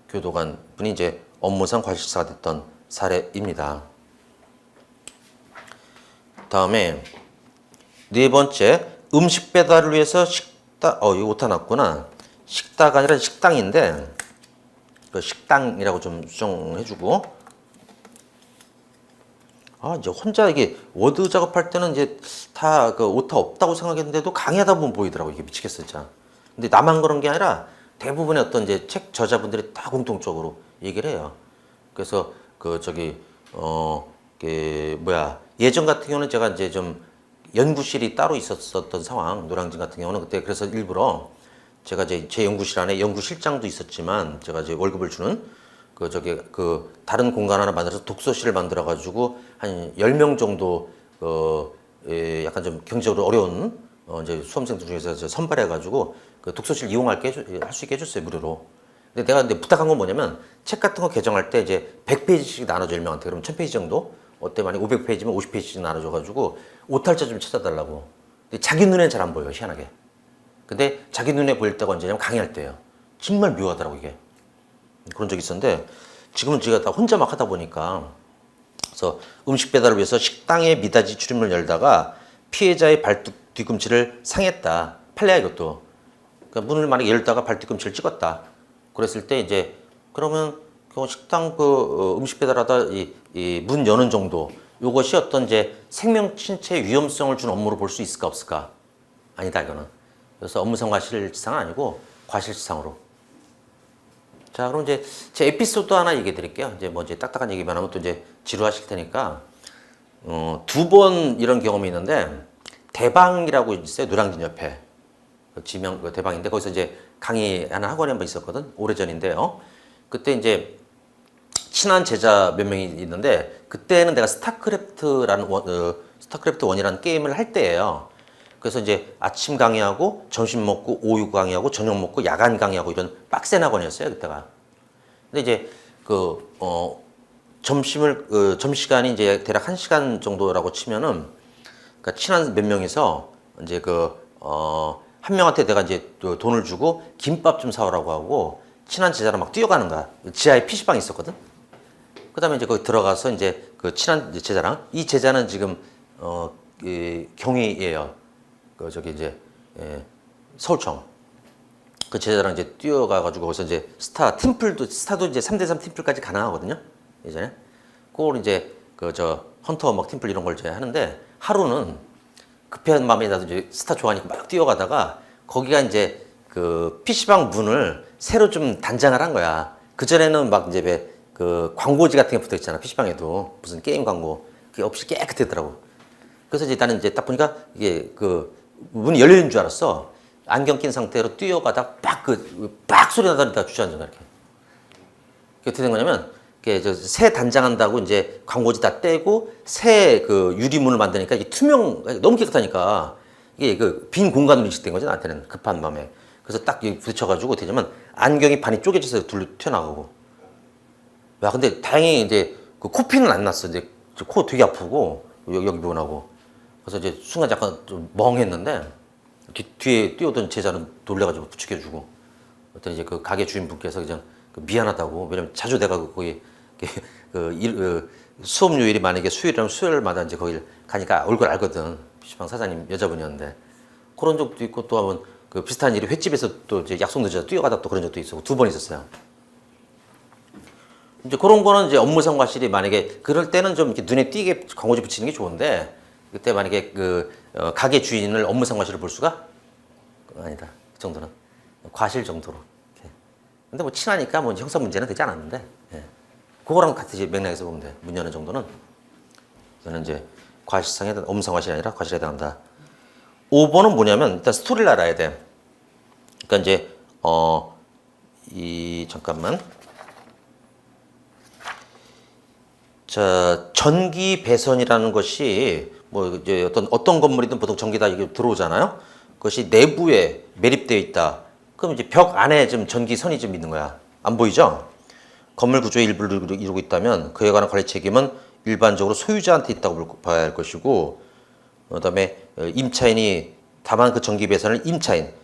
교도관 분이 이제 업무상 과실치사가 됐던 사례입니다. 다음에 네 번째, 음식 배달을 위해서 이거 오타 났구나. 식당 아니라 식당인데 그 식당이라고 좀 수정해주고, 이제 혼자 이게 워드 작업할 때는 이제 다 그 오타 없다고 생각했는데도 강의하다 보면 보이더라고. 이게 미치겠어, 진짜. 근데 나만 그런 게 아니라 대부분의 어떤 이제 책 저자분들이 다 공통적으로 얘기를 해요. 그래서 그 저기 예전 같은 경우는 제가 이제 좀 연구실이 따로 있었던 상황, 노량진 같은 경우는 그때 그래서 일부러 제가 이제 제 연구실 안에 연구실장도 있었지만 제가 이제 월급을 주는 그 다른 공간 하나 만들어서 독서실을 만들어 가지고 한 10명 정도 약간 좀 경제적으로 어려운 이제 수험생들 중에서 선발해 가지고 그 독서실 이용할 수 있게 해줬어요, 무료로. 근데 내가 부탁한 건 뭐냐면 책 같은 거 개정할 때 이제 100페이지씩 나눠줘, 1명한테. 그러면 1000페이지 정도? 어때 만약 500페이지면 50페이지씩 나눠줘 가지고 오탈자 좀 찾아달라고. 근데 자기 눈에는 잘 안 보여요, 희한하게. 근데 자기 눈에 보일 때가 언제냐면 강의할 때예요. 정말 묘하더라고, 이게. 그런 적이 있었는데 지금은 제가 다 혼자 막 하다 보니까, 그래서 음식 배달을 위해서 식당에 미닫이 출입문을 열다가 피해자의 뒤꿈치를 상했다. 팔려야 이것도. 그러니까 문을 만약에 열다가 뒤꿈치를 찍었다. 그랬을 때 이제 그러면 식당 음식 배달하다 이 문 여는 정도, 요것이 어떤 이제 생명 신체 위험성을 준 업무로 볼 수 있을까 없을까? 아니다, 이거는. 그래서 업무상 과실치상은 아니고 과실치상으로. 자, 그럼 이제 제 에피소드 하나 얘기해 드릴게요. 이제 뭐 이제 딱딱한 얘기만 하면 또 이제 지루하실 테니까. 2번 이런 경험이 있는데, 대방이라고 있어요. 노량진 옆에. 지명, 대방인데, 거기서 이제 강의하는 학원에 한번 있었거든. 오래전인데요. 그때 이제 친한 제자 몇 명이 있는데, 그때는 내가 스타크래프트라는 스타크래프트 1이라는 게임을 할 때예요. 그래서 이제 아침 강의하고 점심 먹고 오후 강의하고 저녁 먹고 야간 강의하고 이런 빡센 학원이었어요, 그때가. 근데 이제 점심시간이 이제 대략 1시간 정도라고 치면은, 그러니까 친한 몇 명이서 이제 한 명한테 내가 이제 돈을 주고 김밥 좀 사오라고 하고 친한 제자랑 막 뛰어가는 거야. 지하에 PC방이 있었거든. 그 다음에 이제 거기 들어가서 이제 그 친한 제자랑, 이 제자는 지금 경위예요. 저기 이제 서울청 그 제자랑 이제 뛰어가가지고 거기서 이제 스타도 이제 3대3 팀플까지 가능하거든요, 예전에. 그걸 이제 헌터 막 팀플 이런 걸 이제 하는데, 하루는 급한 마음에 나도 이제 스타 좋아하니까 막 뛰어가다가 거기가 이제 그 PC방 문을 새로 좀 단장을 한 거야. 그전에는 막 이제 왜 광고지 같은 게 붙어 있잖아, PC방에도. 무슨 게임 광고. 그게 없이 깨끗하더라고. 그래서 이제 나는 이제 딱 보니까 이게 문이 열리는 줄 알았어. 안경 낀 상태로 뛰어가다 빡 소리 나다니까 주저앉아, 이렇게. 그게 어떻게 된 거냐면, 새 단장한다고 이제 광고지 다 떼고, 새 유리문을 만드니까 이게 너무 깨끗하니까, 이게 빈 공간으로 인식된 거지, 나한테는. 급한 마음에. 그래서 딱 부딪혀가지고, 어떻게 되냐면, 안경이 반이 쪼개져서 둘로 튀어나가고. 야, 근데 다행히 이제 코피는 안 났어. 이제 코 되게 아프고, 여기 부분하고. 그래서 이제 순간 약간 좀 멍했는데, 뒤에 뛰어오던 제자는 놀래가지고 부축해주고, 어떤 이제 그 가게 주인분께서 그냥 미안하다고. 왜냐면 자주 내가 거기 수업 요일이 만약에 수요일이라면 수요일마다 이제 거기를 가니까 얼굴 알거든. PC방 사장님 여자분이었는데. 그런 적도 있고, 또 한번 비슷한 일이 횟집에서 또 이제 약속 늦어서 뛰어가다 또 그런 적도 있었고, 2번 있었어요. 이제 그런 거는 이제 업무상 과실이, 만약에 그럴 때는 좀 이렇게 눈에 띄게 광고지 붙이는 게 좋은데, 그때 만약에 가게 주인을 업무상 과실을 볼 수가 아니다. 그 정도는 과실 정도로. 근데 뭐 친하니까 뭐 형사 문제는 되지 않았는데, 예. 그거랑 같은 맥락에서 보면 돼. 문 여는 정도는. 저는 이제 과실상에 업무상 과실이 아니라 과실에 해당한다. 5번은 뭐냐면, 일단 스토리를 알아야 돼. 그러니까 이제 잠깐만. 자, 전기 배선이라는 것이 뭐 이제 어떤 건물이든 보통 전기다 이게 들어오잖아요. 그것이 내부에 매립되어 있다. 그럼 이제 벽 안에 좀 전기선이 좀 있는 거야. 안 보이죠? 건물 구조의 일부를 이루고 있다면 그에 관한 관리 책임은 일반적으로 소유자한테 있다고 봐야 할 것이고, 그다음에 임차인이 다만 그 전기 배선을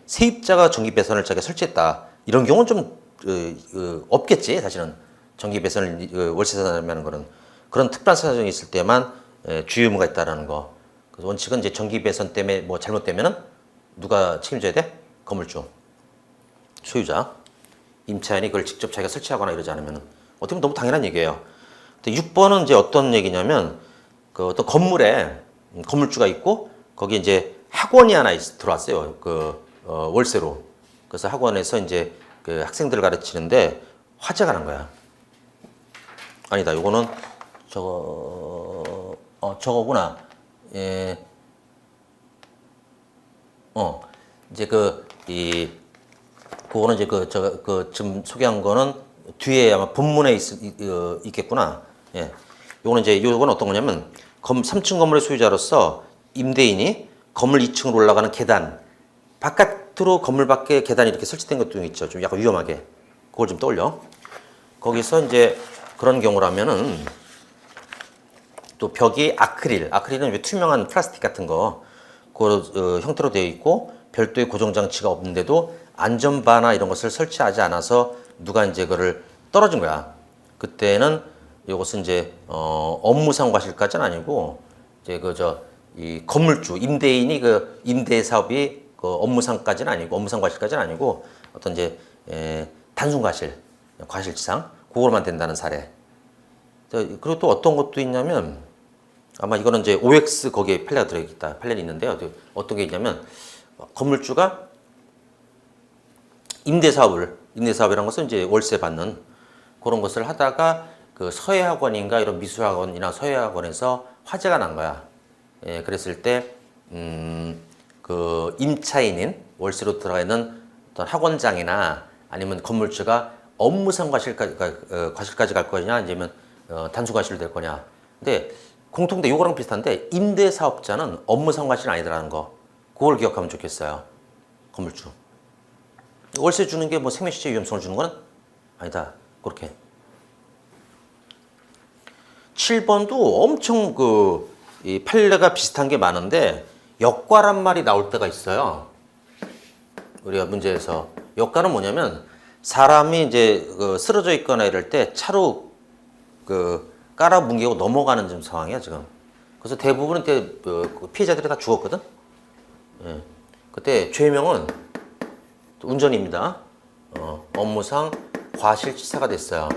세입자가 전기 배선을 자기가 설치했다. 이런 경우는 좀 없겠지, 사실은. 전기 배선을 월세사람하는 거는 그런 특별한 사정이 있을 때만 주의 의무가 있다라는 거. 그래서 원칙은 이제 전기 배선 때문에 뭐 잘못되면은 누가 책임져야 돼? 건물주, 소유자. 임차인이 그걸 직접 자기가 설치하거나 이러지 않으면 어떻게 보면 너무 당연한 얘기예요. 근데 6번은 이제 어떤 얘기냐면, 그 어떤 건물에 건물주가 있고 거기 이제 학원이 하나 들어왔어요. 월세로. 그래서 학원에서 이제 그 학생들을 가르치는데 화재가 난 거야. 아니다. 요거는 저거구나. 예. 이제 그거는 이제 지금 소개한 거는 뒤에 아마 본문에 있겠구나. 예. 요거는 어떤 거냐면 3층 건물의 소유자로서 임대인이 건물 2층으로 올라가는 계단, 바깥으로 건물 밖에 계단이 이렇게 설치된 것도 있죠. 좀 약간 위험하게. 그걸 좀 떠올려. 거기서 이제 그런 경우라면은 또 벽이 아크릴은 왜 투명한 플라스틱 같은 거, 그 형태로 되어 있고 별도의 고정 장치가 없는데도 안전바나 이런 것을 설치하지 않아서 누가 이제 그거를 떨어진 거야. 그때는 이것은 이제 업무상 과실까지는 아니고 이제 이 건물주 임대인이 그 임대 사업이 그 업무상까지는 아니고 업무상 과실까지는 아니고 어떤 이제 단순 과실치상 그거로만 된다는 사례. 그리고 또 어떤 것도 있냐면 아마 이거는 이제 OX 거기에 판례가 들어있다. 판례는 있는데요. 어떤 게 있냐면 건물주가 임대사업이라는 것은 이제 월세 받는 그런 것을 하다가 그 서예학원인가 이런 미술학원이나 서예학원에서 화재가 난 거야. 예, 그랬을 때, 그 임차인인 월세로 들어가 있는 어떤 학원장이나 아니면 건물주가 업무상 과실까지 갈 거냐, 아니면 단순 과실로 될 거냐. 근데 공통된 요거랑 비슷한데 임대사업자는 업무상 과실은 아니더라는 거. 그걸 기억하면 좋겠어요. 건물주. 월세 주는 게 뭐 생명시체 위험성을 주는 건 아니다. 그렇게. 7번도 엄청 이 판례가 비슷한 게 많은데 역과란 말이 나올 때가 있어요. 우리가 문제에서. 역과는 뭐냐면 사람이 이제 쓰러져 있거나 이럴 때 차로 깔아뭉개고 넘어가는 좀 상황이야, 지금. 그래서 대부분 피해자들이 다 죽었거든? 예. 그때 죄명은 운전입니다. 업무상 과실치사가 됐어요.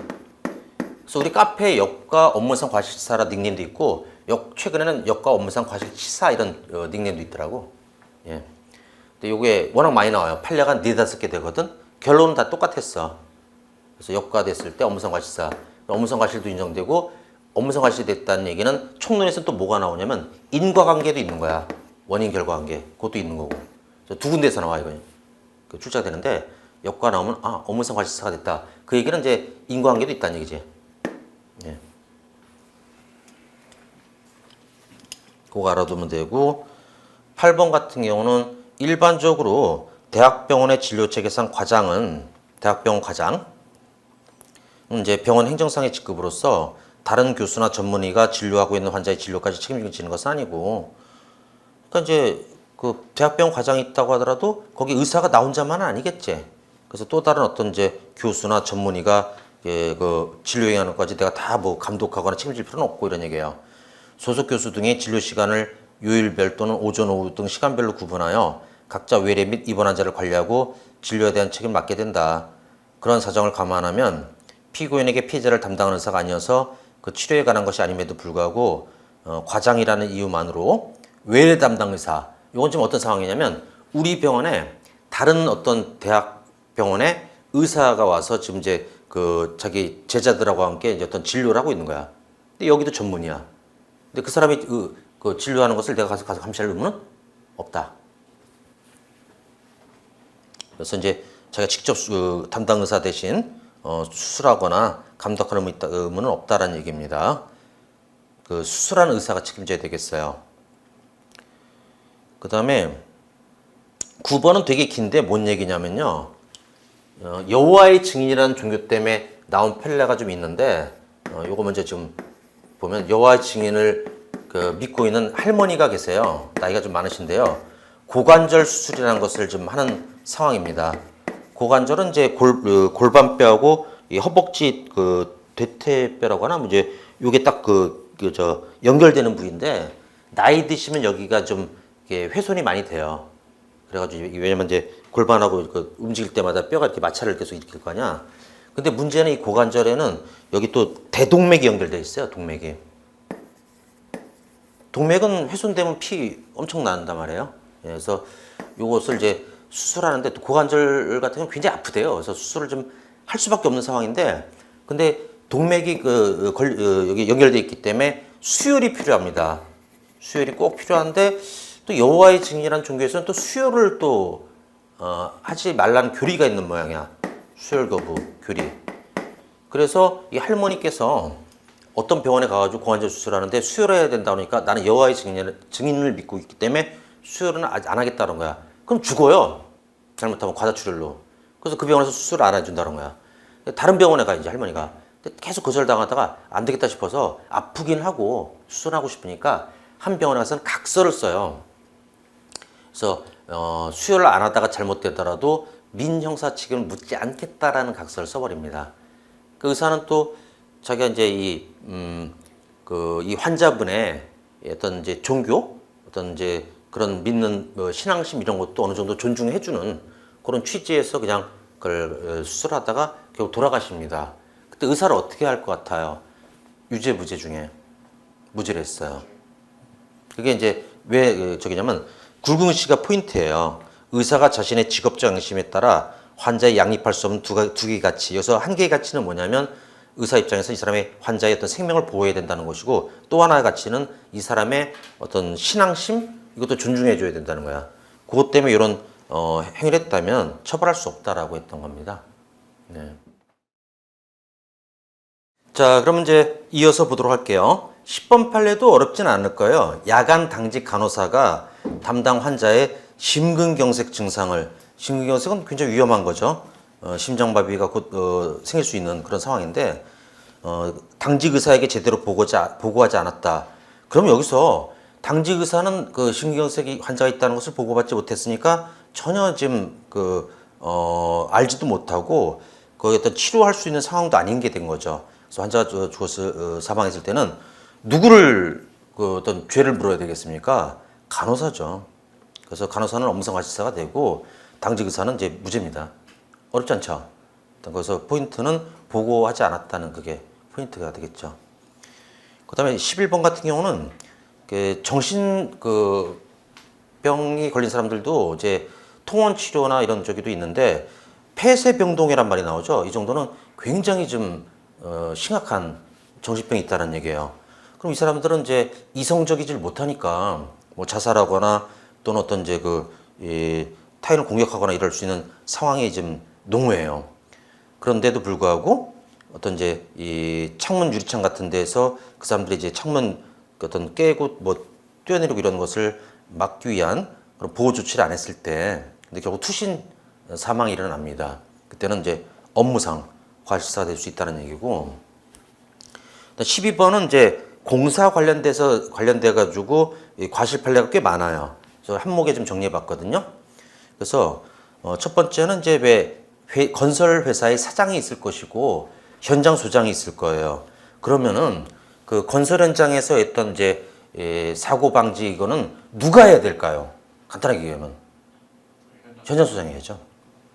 그래서 우리 카페에 역과 업무상 과실치사라 닉네임도 있고, 최근에는 역과 업무상 과실치사 이런 닉네임도 있더라고. 예. 근데 이게 워낙 많이 나와요. 판례가 4-5개 되거든? 결론은 다 똑같았어. 그래서 역과 됐을 때 업무상 과실치사, 업무상 과실도 인정되고, 업무상 과실이 됐다는 얘기는 총론에서는 또 뭐가 나오냐면 인과관계도 있는 거야. 원인 결과관계. 그것도 있는 거고. 그래서 2군데에서 나와 이거. 출제가 되는데 역과 나오면 업무상 과실치사가 됐다. 그 얘기는 이제 인과관계도 있다는 얘기지. 예. 그거 알아두면 되고 8번 같은 경우는 일반적으로 대학병원의 진료체계상 과장은 대학병원 과장 이제 병원 행정상의 직급으로서 다른 교수나 전문의가 진료하고 있는 환자의 진료까지 책임지는 것은 아니고 그러니까 이제 그 대학병원 과장이 있다고 하더라도 거기 의사가 나 혼자만은 아니겠지. 그래서 또 다른 어떤 이제 교수나 전문의가 진료행하는 것까지 내가 다 뭐 감독하거나 책임질 필요는 없고 이런 얘기예요. 소속 교수 등의 진료 시간을 요일별 또는 오전, 오후 등 시간별로 구분하여 각자 외래 및 입원 환자를 관리하고 진료에 대한 책임을 맡게 된다. 그런 사정을 감안하면 피고인에게 피해자를 담당하는 의사가 아니어서 그 치료에 관한 것이 아님에도 불구하고 과장이라는 이유만으로 외래 담당 의사, 이건 지금 어떤 상황이냐면 우리 병원에 다른 어떤 대학 병원에 의사가 와서 지금 이제 자기 제자들하고 함께 이제 어떤 진료를 하고 있는 거야. 근데 여기도 전문이야. 근데 그 사람이 진료하는 것을 내가 가서 감시할 의무는 없다. 그래서 이제 자기가 직접 담당 의사 대신 수술하거나 감독하는 의무는 없다라는 얘기입니다. 수술하는 의사가 책임져야 되겠어요. 그 다음에 9번은 되게 긴데 뭔 얘기냐면요. 여호와의 증인이라는 종교 때문에 나온 판례가 좀 있는데 요거 먼저 지금 보면 여호와의 증인을 믿고 있는 할머니가 계세요. 나이가 좀 많으신데요. 고관절 수술이라는 것을 좀 하는 상황입니다. 고관절은 이제 골반뼈하고 이 허벅지 대퇴뼈라고 하나 이제 요게 딱 연결되는 부위인데 나이 드시면 여기가 좀 훼손이 많이 돼요. 그래가지고 왜냐면 이제 골반하고 움직일 때마다 뼈가 이렇게 마찰을 계속 일으킬 거 아니야. 근데 문제는 이 고관절에는 여기 또 대동맥이 연결돼 있어요. 동맥이. 동맥은 훼손되면 피 엄청 난단 말이에요. 예, 그래서 요것을 이제 수술하는데 또 고관절 같은 경우는 굉장히 아프대요. 그래서 수술을 좀 할 수밖에 없는 상황인데, 근데 동맥이 여기 연결돼 있기 때문에 수혈이 필요합니다. 수혈이 꼭 필요한데 또 여호와의 증인이라는 종교에서는 또 수혈을 또 하지 말라는 교리가 있는 모양이야. 수혈 거부 교리. 그래서 이 할머니께서 어떤 병원에 가가지고 고관절 수술하는데 수혈해야 된다 그러니까 나는 여호와의 증인을 믿고 있기 때문에 수혈은 안 하겠다는 거야. 그럼 죽어요. 잘못하면 과다출혈로. 그래서 그 병원에서 수술을 안 해준다는 거야. 다른 병원에 가 이제 할머니가. 계속 거절당하다가 안 되겠다 싶어서 아프긴 하고 수술하고 싶으니까 한 병원에 가서는 각서를 써요. 그래서 수혈을 안 하다가 잘못되더라도 민형사 책임을 묻지 않겠다라는 각서를 써버립니다. 그 의사는 또 자기가 이제 이 환자분의 어떤 이제 종교, 어떤 이제 그런 믿는 신앙심 이런 것도 어느 정도 존중해주는 그런 취지에서 그냥 그걸 수술하다가 결국 돌아가십니다. 그때 의사를 어떻게 할 것 같아요? 유죄 무죄 중에 무죄를 했어요. 그게 이제 왜 저기냐면 굵은 씨가 포인트예요. 의사가 자신의 직업적 양심에 따라 환자에 양립할 수 없는 두 개의 가치. 여기서 한 개의 가치는 뭐냐면 의사 입장에서 이 사람의 환자의 어떤 생명을 보호해야 된다는 것이고, 또 하나의 가치는 이 사람의 어떤 신앙심, 이것도 존중해 줘야 된다는 거야. 그것 때문에 이런 행위를 했다면 처벌할 수 없다라고 했던 겁니다. 네. 자, 그럼 이제 이어서 보도록 할게요. 10번 판례도 어렵진 않을 거예요. 야간 당직 간호사가 담당 환자의 심근경색 증상을, 심근경색은 굉장히 위험한 거죠. 심장마비가 곧 생길 수 있는 그런 상황인데, 당직 의사에게 제대로 보고하지 않았다. 그럼 여기서 당직 의사는 그 심근경색 환자가 있다는 것을 보고받지 못했으니까 전혀 지금 알지도 못하고 그 어떤 치료할 수 있는 상황도 아닌 게 된 거죠. 그래서 환자가 죽었을 사망했을 때는 누구를 어떤 죄를 물어야 되겠습니까? 간호사죠. 그래서 간호사는 엄성과실사가 되고 당직 의사는 이제 무죄입니다. 어렵지 않죠. 그래서 포인트는 보고하지 않았다는 그게 포인트가 되겠죠. 그다음에 11번 같은 경우는 정신 병이 걸린 사람들도 이제 통원 치료나 이런 쪽이도 있는데 폐쇄병동이란 말이 나오죠. 이 정도는 굉장히 좀 심각한 정신병이 있다는 얘기예요. 그럼 이 사람들은 이제 이성적이질 못하니까 뭐 자살하거나 또는 어떤 이제 타인을 공격하거나 이럴 수 있는 상황이 좀 농후해요. 그런데도 불구하고 어떤 이제 이 창문 유리창 같은 데서 그 사람들이 이제 창문 어떤 깨고 뭐 뛰어내리고 이런 것을 막기 위한 그런 보호 조치를 안 했을 때, 근데 결국 투신 사망이 일어납니다. 그때는 이제 업무상 과실사가 될 수 있다는 얘기고, 12번은 이제 공사 관련돼 가지고 과실 판례가 꽤 많아요. 그래서 한목에 좀 정리해 봤거든요. 그래서 첫 번째는 이제 건설 회사의 사장이 있을 것이고 현장 소장이 있을 거예요. 그러면은 그 건설 현장에서 했던 이제 사고 방지 이거는 누가 해야 될까요? 간단하게 얘기하면 현장 소장이 해야죠.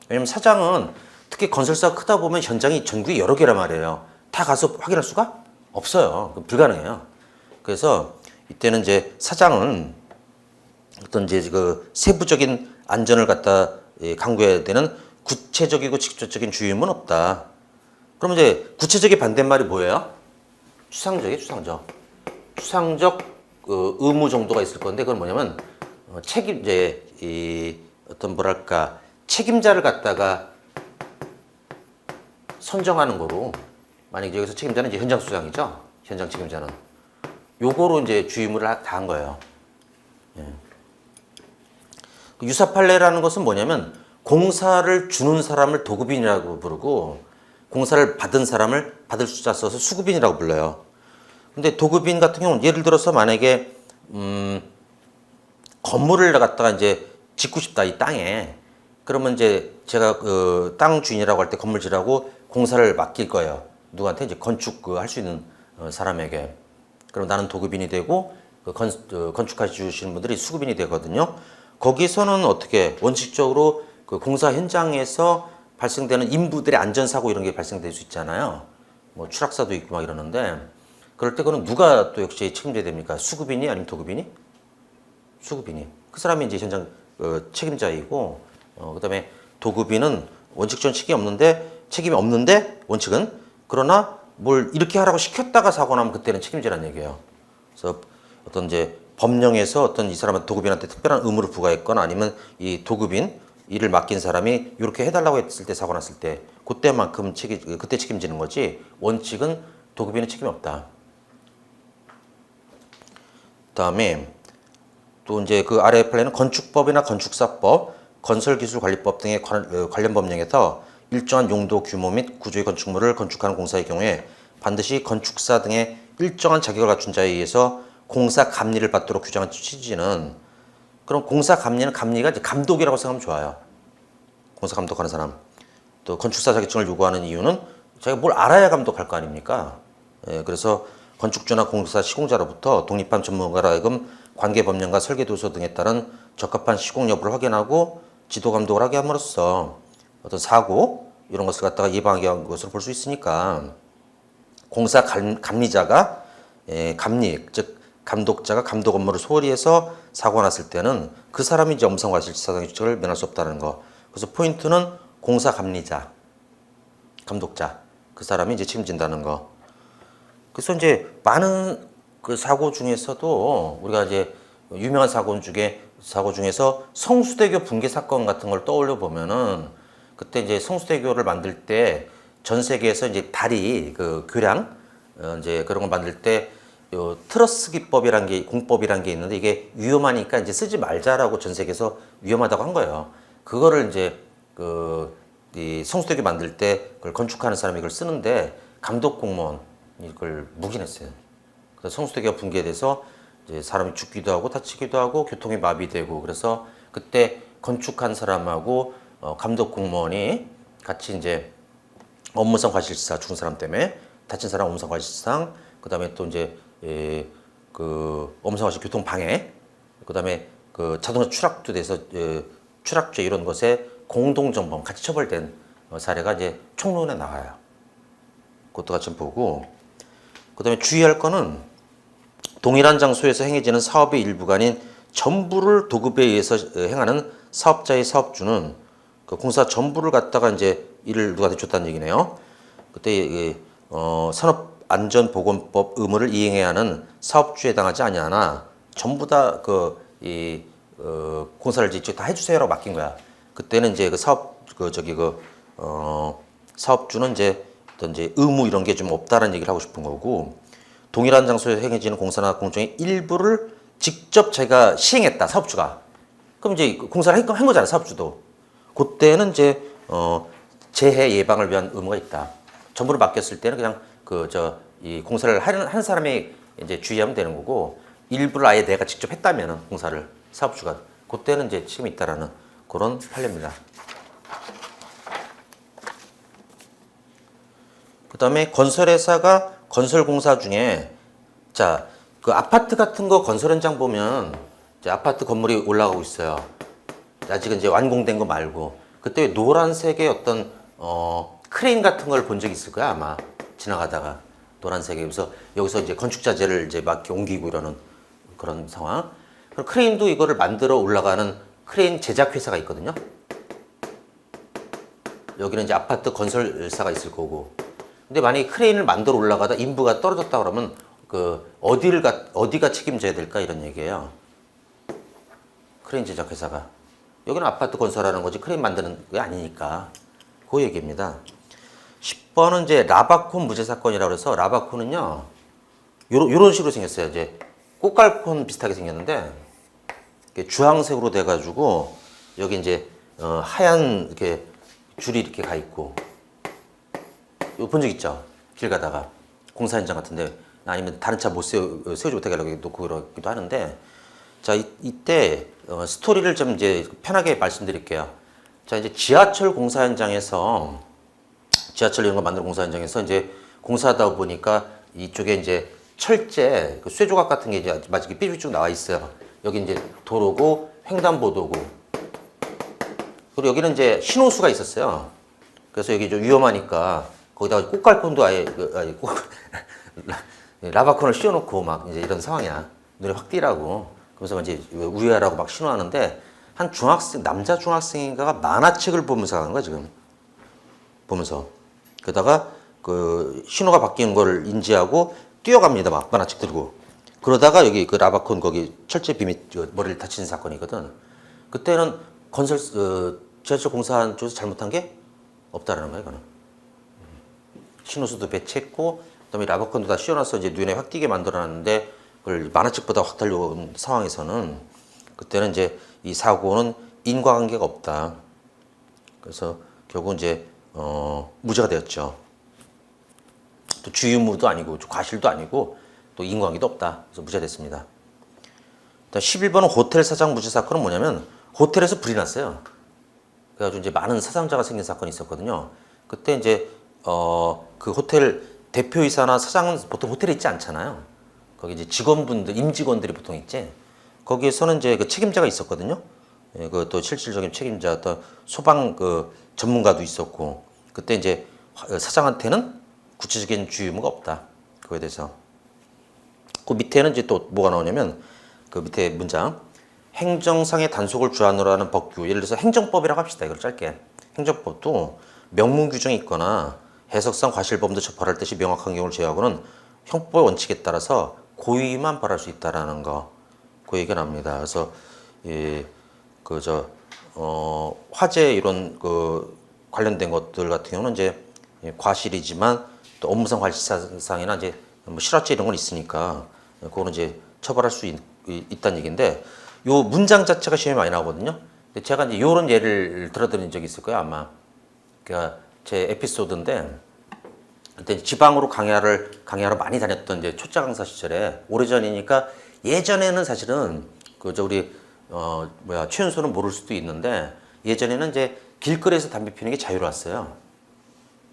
왜냐면 사장은 특히 건설사가 크다 보면 현장이 전국에 여러 개란 말이에요. 다 가서 확인할 수가 없어요. 불가능해요. 그래서 이때는 이제 사장은 어떤 이제 그 세부적인 안전을 갖다 강구해야 되는 구체적이고 직접적인 주임은 없다. 그럼 이제 구체적인 반대말이 뭐예요? 추상적이에요, 추상적. 추상적 의무 정도가 있을 건데, 그건 뭐냐면 어떤 뭐랄까 책임자를 갖다가 선정하는 거로, 만약에 여기서 책임자는 이제 현장 소장이죠. 현장 책임자는 요거로 이제 주임을 다 한 거예요. 예. 유사 판례라는 것은 뭐냐면 공사를 주는 사람을 도급인이라고 부르고 공사를 받은 사람을 받을 숫자 써서 수급인이라고 불러요. 근데 도급인 같은 경우는 예를 들어서 만약에 건물을 갖다가 이제 짓고 싶다, 이 땅에. 그러면 이제 제가 그 땅 주인이라고 할 때 건물지라고 공사를 맡길 거예요. 누구한테? 이제 건축 할 수 있는 사람에게. 그럼 나는 도급인이 되고 건축해 주시는 분들이 수급인이 되거든요. 거기서는 어떻게 원칙적으로 그 공사 현장에서 발생되는 인부들의 안전사고 이런 게 발생될 수 있잖아요. 뭐 추락사도 있고 막 이러는데, 그럴 때 그는 누가 또 역시 책임져야 됩니까? 수급인이 아니면 도급인이? 수급인이. 그 사람이 이제 현장 책임자이고, 그다음에 도급인은 원칙적인 책임이 없는데 원칙은 그러나 뭘 이렇게 하라고 시켰다가 사고 나면 그때는 책임지라는 얘기예요. 그래서 어떤 이제 법령에서 어떤 이 사람한테 도급인한테 특별한 의무를 부과했거나 아니면 이 도급인 일을 맡긴 사람이 이렇게 해달라고 했을 때 사고 났을 때 그때만큼 그때 책임지는 거지 원칙은 도급인은 책임이 없다. 그다음에 또 이제 그 아래 플랜은 건축법이나 건축사법, 건설기술관리법 등의 관련 법령에서 일정한 용도, 규모 및 구조의 건축물을 건축하는 공사의 경우에 반드시 건축사 등의 일정한 자격을 갖춘 자에 의해서 공사 감리를 받도록 규정한 취지는 그럼 공사 감리가 이제 감독이라고 생각하면 좋아요. 공사 감독하는 사람. 또 건축사 자격증을 요구하는 이유는 자기가 뭘 알아야 감독할 거 아닙니까? 예, 그래서 건축주나 공사 시공자로부터 독립한 전문가로 하여금 관계 법령과 설계 도서 등에 따른 적합한 시공 여부를 확인하고 지도 감독을 하게 함으로써 어떤 사고 이런 것을 갖다가 예방하게 한 것으로 볼 수 있으니까 공사 감리자가 즉 감독자가 감독 업무를 소홀히 해서 사고가 났을 때는 그 사람이 이제 엄선과실치사상의 죄를 면할 수 없다는 거. 그래서 포인트는 공사 감리자, 감독자 그 사람이 이제 책임진다는 거. 그래서 이제 많은 그 사고 중에서도 우리가 이제 유명한 사고 중에서 성수대교 붕괴 사건 같은 걸 떠올려 보면은 그때 이제 성수대교를 만들 때 전 세계에서 이제 다리 그 교량 이제 그런 걸 만들 때 요 트러스 기법이란 게 공법이란 게 있는데 이게 위험하니까 이제 쓰지 말자라고 전 세계에서 위험하다고 한 거예요. 그거를 이제 이 성수대교 만들 때 그걸 건축하는 사람이 이걸 쓰는데 감독 공무원 이걸 묵인했어요. 그래서 성수대교가 붕괴돼서 이제 사람이 죽기도 하고 다치기도 하고 교통이 마비되고 그래서 그때 건축한 사람하고 감독 공무원이 같이 이제 업무상 과실치사 죽은 사람 때문에 다친 사람 업무상 과실치상 그다음에 또 이제 그 업무상 과실 교통 방해 그다음에 그 자동차 추락도 돼서 추락죄 이런 것에 공동정범 같이 처벌된 사례가 이제 총론에 나와요. 그것도 같이 보고 그다음에 주의할 거는 동일한 장소에서 행해지는 사업의 일부가 아닌 전부를 도급에 의해서 행하는 사업자의 사업주는 그 공사 전부를 갖다가 이제 일을 누구한테 줬다는 얘기네요. 그때 산업안전보건법 의무를 이행해야 하는 사업주에 해당하지 아니하나 전부 다 공사를 이제 다 해주세요라고 맡긴 거야. 그때는 이제 사업주는 이제 어떤 이제 의무 이런 게 좀 없다는 얘기를 하고 싶은 거고 동일한 장소에서 행해지는 공사나 공정의 일부를 직접 자기가 시행했다 사업주가 그럼 이제 공사를 한 거잖아 사업주도 그때는 이제 재해 예방을 위한 의무가 있다. 전부를 맡겼을 때는 그냥 이 공사를 하는 사람이 이제 주의하면 되는 거고 일부를 아예 내가 직접 했다면은 공사를 사업주가 그때는 이제 책임이 있다라는 그런 판례입니다. 그다음에 건설회사가 건설공사 중에 그 아파트 같은 거 건설 현장 보면 이제 아파트 건물이 올라가고 있어요. 아직은 이제 완공된 거 말고 그때 노란색의 어떤 크레인 같은 걸 본 적 있을 거야 아마 지나가다가 노란색에 그래서 여기서 이제 건축자재를 이제 막 옮기고 이러는 그런 상황. 그리고 크레인도 이거를 만들어 올라가는 크레인 제작 회사가 있거든요. 여기는 이제 아파트 건설사가 있을 거고. 근데 만약에 크레인을 만들어 올라가다 인부가 떨어졌다 그러면 어디가 책임져야 될까 이런 얘기예요. 크레인 제작 회사가. 여기는 아파트 건설하는 거지 크레인 만드는 게 아니니까. 그 얘기입니다. 10번은 이제 라바콘 무죄 사건이라고 해서 라바콘은요. 요런 식으로 생겼어요. 이제 꽃갈콘 비슷하게 생겼는데 주황색으로 돼 가지고 여기 이제 하얀 이렇게 줄이 이렇게 가 있고 이거 본 적 있죠? 길 가다가 공사 현장 같은데 아니면 다른 차 못 세우지 못하게 하려고 놓고 그러기도 하는데 자 이때 스토리를 좀 이제 편하게 말씀드릴게요. 자 이제 지하철 공사 현장에서 지하철 이런 거 만드는 공사 현장에서 이제 공사하다 보니까 이쪽에 이제 철제 그 쇠조각 같은 게 이제 마치 삐죽삐죽 나와 있어요. 여기 이제 도로고 횡단보도고 그리고 여기는 이제 신호수가 있었어요. 그래서 여기 좀 위험하니까 거기다가 꽃갈콘도 라바콘을 씌워놓고 막 이제 이런 상황이야. 눈에 확 띄라고. 그래서 이제 우회하라고 막 신호하는데 한 중학생, 남자 중학생인가가 만화책을 보면서 하는 거야, 지금. 보면서. 그러다가 그 신호가 바뀌는 걸 인지하고 뛰어갑니다, 막 만화책 들고. 그러다가 여기 그 라바콘 거기 철제 비밀 머리를 다치는 사건이거든. 그때는 건설, 지하철 공사한 쪽에서 잘못한 게 없다라는 거야, 이거는. 신호수도 배치했고, 그다음에 라바콘도 다 씌워놔서 이제 눈에 확 띄게 만들어놨는데, 그걸 만화책보다 확 달려온 상황에서는, 그때는 이제 이 사고는 인과관계가 없다. 그래서 결국 이제, 무죄가 되었죠. 또 주유무도 아니고, 과실도 아니고, 또 인과관계도 없다. 그래서 무죄가 됐습니다. 11번은 호텔 사장 무죄 사건은 뭐냐면, 호텔에서 불이 났어요. 그래가지고 이제 많은 사상자가 생긴 사건이 있었거든요. 그때 이제 그 호텔 대표이사나 사장은 보통 호텔에 있지 않잖아요. 거기 이제 직원분들, 임직원들이 보통 있지. 거기에서는 이제 그 책임자가 있었거든요. 예, 그 또 실질적인 책임자, 또 소방 그 전문가도 있었고. 그때 이제 사장한테는 구체적인 주의 의무가 없다. 그거에 대해서. 그 밑에는 이제 또 뭐가 나오냐면 그 밑에 문장. 행정상의 단속을 주안으로 하는 법규, 예를 들어서 행정법이라고 합시다. 이걸 짧게. 행정법도 명문 규정이 있거나 해석상 과실범도 처벌할 것이 명확한 경우를 제외하고는 형법의 원칙에 따라서 고의만 벌할 수 있다라는 거, 그 얘기가 나옵니다. 그래서 화재 이런 그 관련된 것들 같은 경우는 이제 과실이지만 또 업무상 과실상이나 이제 뭐 실화죄 이런 건 있으니까 그거는 이제 처벌할 수 있다는 얘기인데. 요 문장 자체가 시험에 많이 나오거든요. 근데 제가 이제 요런 예를 들어드린 적이 있을 거예요, 아마. 그러니까 제 에피소드인데, 그때 지방으로 강야로 많이 다녔던 이제 초짜 강사 시절에, 오래전이니까 예전에는 사실은 우리 최연소는 모를 수도 있는데, 예전에는 이제 길거리에서 담배 피우는 게 자유로웠어요.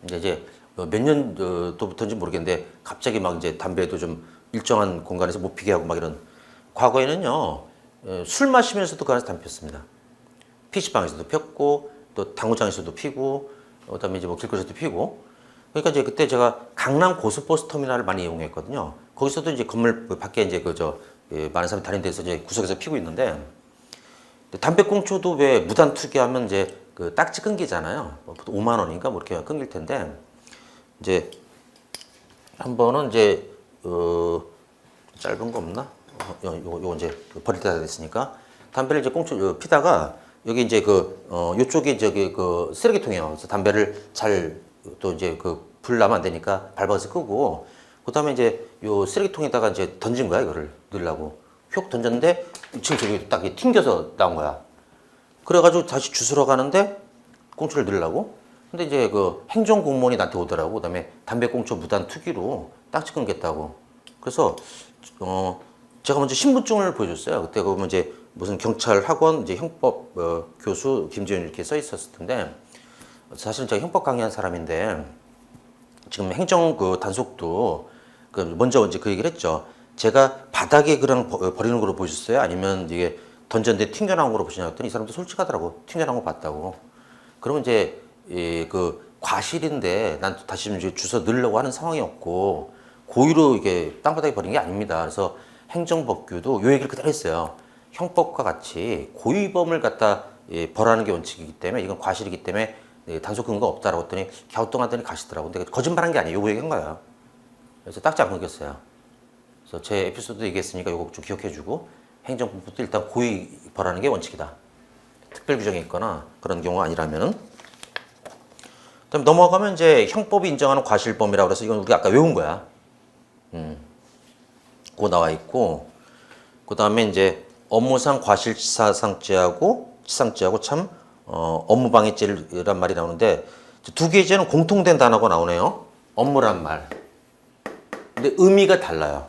이제 몇 년도부터인지 모르겠는데, 갑자기 막 이제 담배도 좀 일정한 공간에서 못 피게 하고 막 이런. 과거에는요, 술 마시면서도 그 안에서 담배 폈습니다. PC방에서도 폈고, 또 당구장에서도 피고, 그다음에 이제 뭐 길거리에서도 피고. 그러니까 이제 그때 제가 강남 고속버스 터미널을 많이 이용했거든요. 거기서도 이제 건물 밖에 이제 많은 사람이 다니는 데서 이제 구석에서 피고 있는데, 담배꽁초도 왜 무단 투기하면 이제 그 딱지 끊기잖아요. 5만 원인가 뭐 이렇게 끊길 텐데, 이제 한 번은 이제 짧은 거 없나? 요거 이제 버릴 때가 됐으니까 담배를 이제 꽁초 피다가 여기 이제 요쪽에 저기 그 쓰레기통이에요. 그래서 담배를 잘 또 이제 불 나면 안 되니까 밟아서 끄고, 그다음에 이제 요 쓰레기통에다가 이제 던진 거야. 이거를 넣으려고 휙 던졌는데 지금 저기 딱 튕겨서 나온 거야. 그래가지고 다시 주스러 가는데 꽁초를 넣으려고. 근데 이제 그 행정공무원이 나한테 오더라고. 그다음에 담배꽁초 무단 투기로 딱지 끊겠다고. 그래서 제가 먼저 신분증을 보여줬어요. 그때 보면 이제 무슨 경찰 학원 이제 형법 교수 김재윤 이렇게 써 있었을 텐데, 사실 제가 형법 강의한 사람인데 지금 행정 단속도 먼저 이제 그 얘기를 했죠. 제가 바닥에 그냥 버리는 걸로 보셨어요? 아니면 이게 던졌는데 튕겨 나온 걸로 보시냐고 했더니 이 사람도 솔직하더라고. 튕겨 나온 거 봤다고. 그러면 이제 과실인데 난 다시 좀 이제 주워 넣으려고 하는 상황이었고, 고의로 이게 땅바닥에 버린 게 아닙니다. 그래서 행정법규도 요 얘기를 그대로 했어요. 형법과 같이 고의범을 갖다 벌하는 게 원칙이기 때문에 이건 과실이기 때문에 단속 근거가 없다라고 했더니 갸우뚱하더니 가시더라고. 근데 거짓말한 게 아니에요. 요거 얘기한 거예요. 그래서 딱지 안 끊겼어요. 그래서 제 에피소드 얘기했으니까 요거 좀 기억해주고, 행정법도 일단 고의 벌하는 게 원칙이다. 특별 규정이 있거나 그런 경우가 아니라면은. 그다음 넘어가면 이제 형법이 인정하는 과실범이라고 그래서 이건 우리가 아까 외운 거야. 그거 나와 있고, 그 다음에 이제 업무상 과실치사상죄하고 참 업무방해죄란 말이 나오는데, 두 개의 죄는 공통된 단어가 나오네요. 업무란 말. 근데 의미가 달라요.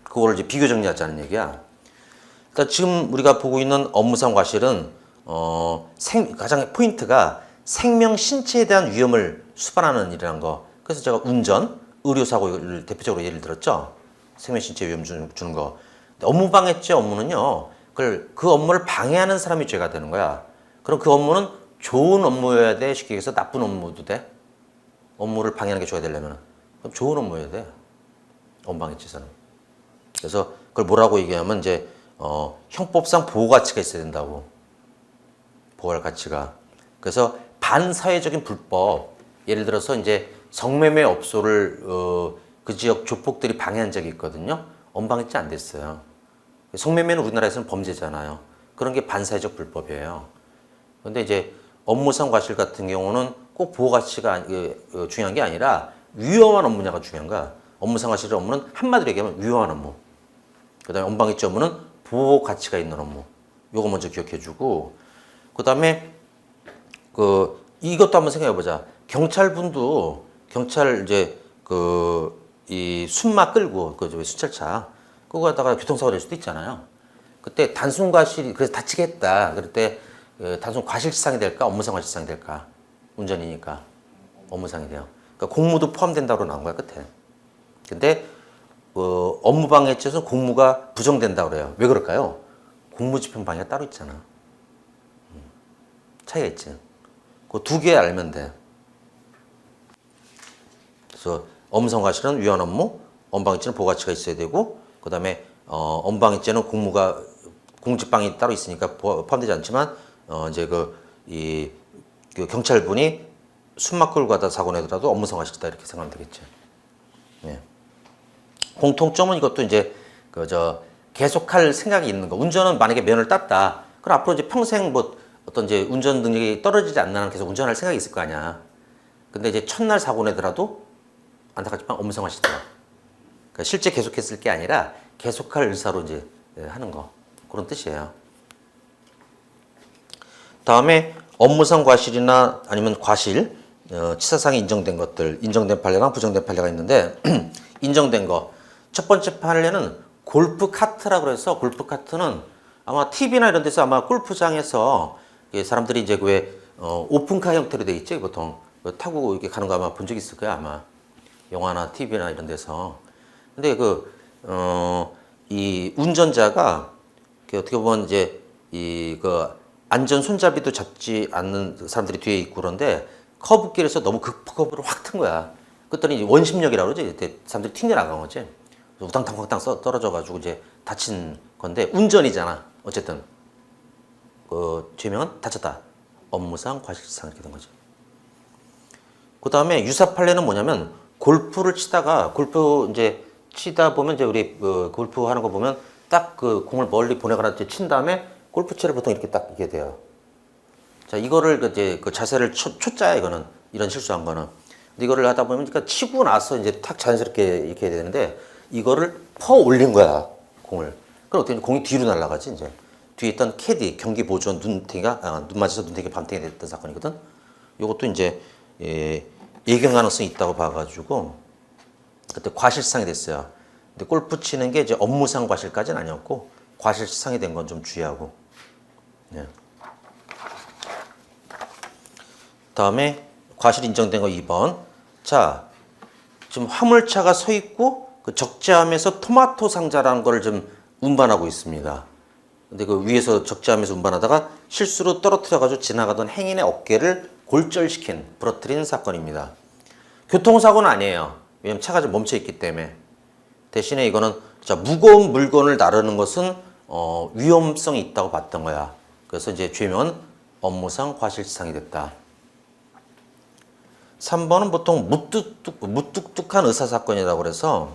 그거를 이제 비교 정리하자는 얘기야. 그러니까 지금 우리가 보고 있는 업무상 과실은 가장 포인트가 생명 신체에 대한 위험을 수반하는 일이라는 거. 그래서 제가 운전, 의료사고를 대표적으로 예를 들었죠. 생명신체 위험 주는 거. 업무방해죄 업무는요, 그 업무를 방해하는 사람이 죄가 되는 거야. 그럼 그 업무는 좋은 업무여야 돼? 쉽게 얘기해서 나쁜 업무도 돼? 업무를 방해하는 게 죄가 되려면. 그럼 좋은 업무여야 돼. 원방일지에서는. 그래서 그걸 뭐라고 얘기하면 이제 형법상 보호 가치가 있어야 된다고. 보호할 가치가. 그래서 반사회적인 불법, 예를 들어서 이제 성매매 업소를 그 지역 조폭들이 방해한 적이 있거든요. 원방일지 안 됐어요. 성매매는 우리나라에서는 범죄잖아요. 그런 게 반사회적 불법이에요. 근데 이제 업무상 과실 같은 경우는 꼭 보호 가치가 중요한 게 아니라 위험한 업무냐가 중요한 거야. 업무상 과실 업무는 한마디로 얘기하면 위험한 업무. 그다음에 원방일지 업무는 보호 가치가 있는 업무. 요거 먼저 기억해 주고, 그다음에 이것도 한번 생각해 보자. 경찰분도 경찰 이제 이 순마 끌고 순찰차 끌고 가다가 교통사고 낼 수도 있잖아요. 그때 단순 과실이 그래서 다치겠다. 그럴 때 단순 과실치상이 될까 업무상 과실치상이 될까? 운전이니까 업무상이 돼요. 그러니까 공무도 포함된다고 나온 거야 끝에. 근데 업무방해죄에서는 공무가 부정된다고 그래요. 왜 그럴까요? 공무집행방해가 따로 있잖아. 차이가 있지. 그 두 개 알면 돼. 그래서 업무상 과실은 위헌 업무, 원방일지는 보호가치가 있어야 되고, 그 다음에 원방일지는 공무가 공직방이 따로 있으니까 포함되지 않지만 이제 그 경찰분이 숨막 끌고 가다 사고 내더라도 업무상 과실이다 이렇게 생각하면 되겠죠. 네. 공통점은 이것도 이제 계속할 생각이 있는 거. 운전은 만약에 면허를 땄다. 그럼 앞으로 이제 평생 뭐 어떤 이제 운전 능력이 떨어지지 않는 한 계속 운전할 생각이 있을 거 아니야. 근데 이제 첫날 사고 내더라도 안타깝지만 업무상 과실이다. 그러니까 실제 계속했을 게 아니라 계속할 의사로 이제 하는 거. 그런 뜻이에요. 다음에 업무상 과실이나 아니면 과실, 치사상이 인정된 것들, 인정된 판례랑 부정된 판례가 있는데 인정된 거. 첫 번째 판례는 골프 카트라고 해서 골프 카트는 아마 TV나 이런 데서 아마 골프장에서 사람들이 이제 왜 오픈카 형태로 돼 있지 보통 타고 이렇게 가는 거 아마 본 적 있을 거야 아마 영화나 TV나 이런 데서. 근데 이 운전자가 어떻게 보면 이제 안전 손잡이도 잡지 않는 사람들이 뒤에 있고 그런데 커브길에서 너무 급커브를 확 튼 거야. 그랬더니 원심력이라고 그러지. 사람들이 튕겨나간 거지. 우당탕탕 떨어져가지고 이제 다친 건데 운전이잖아. 어쨌든 죄명은 다쳤다. 업무상 과실치상 이렇게 된 거지. 그 다음에 유사 판례는 뭐냐면 골프를 치다가 골프 이제 치다 보면 이제 우리 골프 하는 거 보면 딱 그 공을 멀리 보내거나 친 다음에 골프채를 보통 이렇게 딱 이게 돼요. 자 이거를 이제 그 자세를 초짜야 이거는 이런 실수한 거는. 근데 이거를 하다 보면 그러니까 치고 나서 이제 탁 자연스럽게 이렇게 해야 되는데 이거를 퍼 올린 거야 공을. 그럼 어떻게 공이 뒤로 날아가지 이제. 뒤에 있던 캐디 경기 보조원 눈 맞아서 눈탱이 밤탱이 됐던 사건이거든. 이것도 이제 예견 가능성이 있다고 봐가지고 그때 과실치상이 됐어요. 근데 골프 치는 게 이제 업무상 과실까지는 아니었고 과실치상이 된 건 좀 주의하고. 네. 다음에 과실 인정된 거 2번. 자, 지금 화물차가 서 있고 그 적재함에서 토마토 상자라는 거를 좀 운반하고 있습니다. 근데 그 위에서 적재함에서 운반하다가 실수로 떨어뜨려가지고 지나가던 행인의 어깨를 골절시킨, 부러뜨린 사건입니다. 교통사고는 아니에요. 왜냐면 차가 좀 멈춰 있기 때문에. 대신에 이거는 자, 무거운 물건을 나르는 것은 위험성이 있다고 봤던 거야. 그래서 이제 죄명은 업무상 과실치상이 됐다. 3번은 보통 무뚝뚝한 의사사건이라고 그래서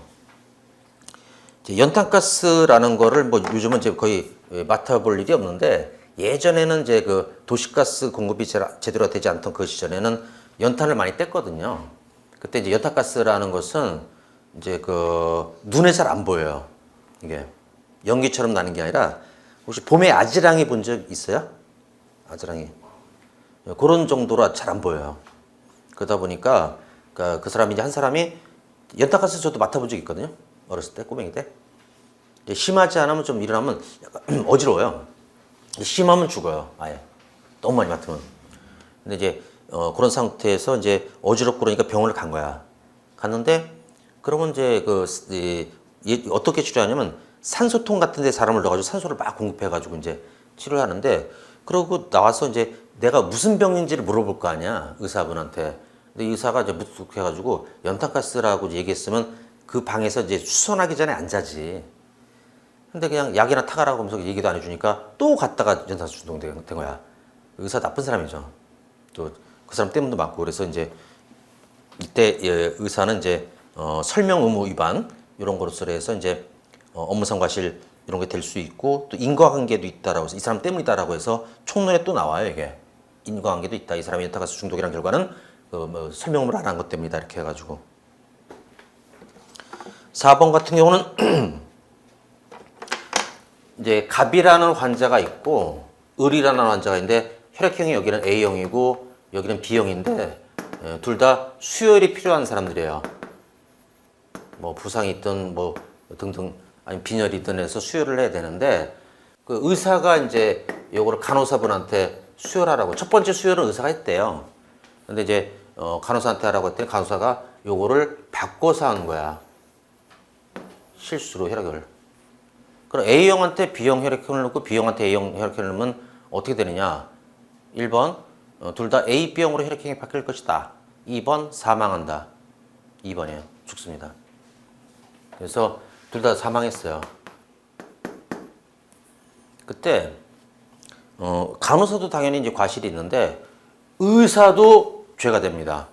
연탄가스라는 거를 뭐 요즘은 이제 거의 맡아볼 일이 없는데 예전에는 이제 그 도시가스 공급이 제대로 되지 않던 그 시절에는 연탄을 많이 뗐거든요. 그때 이제 연탄가스라는 것은 이제 눈에 잘 안 보여요. 이게 연기처럼 나는 게 아니라 혹시 봄에 아지랑이 본 적 있어요? 아지랑이 그런 정도로 잘 안 보여요. 그러다 보니까 그 사람이 이제 한 사람이 연탄가스 저도 맡아본 적 있거든요. 어렸을 때 꼬맹이 때. 심하지 않으면 좀 일어나면 약간 어지러워요. 심하면 죽어요. 아예 너무 많이 맡으면. 근데 이제 그런 상태에서 이제 어지럽고 그러니까 병원을 간 거야. 갔는데 그러면 이제 어떻게 치료하냐면 산소통 같은 데 사람을 넣어가지고 산소를 막 공급해가지고 이제 치료를 하는데 그러고 나와서 이제 내가 무슨 병인지를 물어볼 거 아니야 의사분한테. 근데 의사가 이제 무뚝뚝해가지고 연탄가스라고 얘기했으면 그 방에서 이제 수선하기 전에 안 자지. 근데 그냥 약이나 타가라고 하면서 얘기도 안 해주니까 또 갔다가 연사수 중독된 거야. 의사 나쁜 사람이죠. 또 그 사람 때문도 많고. 그래서 이제 이때 의사는 이제 설명 의무 위반 이런 거로서 해서 이제 업무상 과실 이런 게 될 수 있고 또 인과관계도 있다라고 해서 이 사람 때문이다라고 해서 총론에 또 나와요. 이게 인과관계도 있다. 이 사람이 연타가스 중독이란 결과는 뭐 설명 의무를 안 한 것 때문이다. 이렇게 해가지고 4번 같은 경우는 이제 갑이라는 환자가 있고 을이라는 환자가 있는데 혈액형이 여기는 A형이고 여기는 B형인데 둘 다 수혈이 필요한 사람들이에요. 뭐 부상이 있든 뭐 등등 아니 빈혈이든 해서 수혈을 해야 되는데 그 의사가 이제 요거를 간호사분한테 수혈하라고 첫 번째 수혈은 의사가 했대요. 근데 이제 간호사한테 하라고 했더니 간호사가 요거를 바꿔서 한 거야. 실수로 혈액을. 그럼 A형한테 B형 혈액형을 넣고 B형한테 A형 혈액형을 넣으면 어떻게 되느냐? 1번 둘 다 A, B형으로 혈액형이 바뀔 것이다. 2번 사망한다. 2번이에요. 죽습니다. 그래서 둘 다 사망했어요. 그때 간호사도 당연히 이제 과실이 있는데 의사도 죄가 됩니다.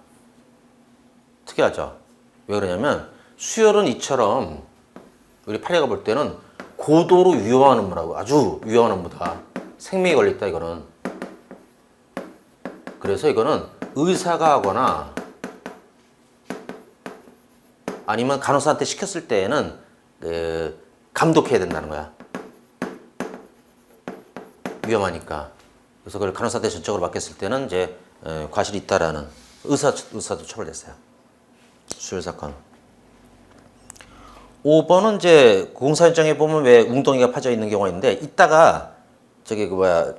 특이하죠? 왜 그러냐면 수혈은 이처럼 우리 판례가 볼 때는 고도로 위험한 업무라고 아주 위험한 업무다. 생명이 걸렸다 이거는. 그래서 이거는 의사가 하거나 아니면 간호사한테 시켰을 때에는 감독해야 된다는 거야. 위험하니까. 그래서 그걸 간호사한테 전적으로 맡겼을 때는 이제 과실이 있다라는 의사도 처벌됐어요. 수혈 사건. 5번은 이제 공사 현장에 보면 왜 웅덩이가 파져 있는 경우가 있는데 이따가 저기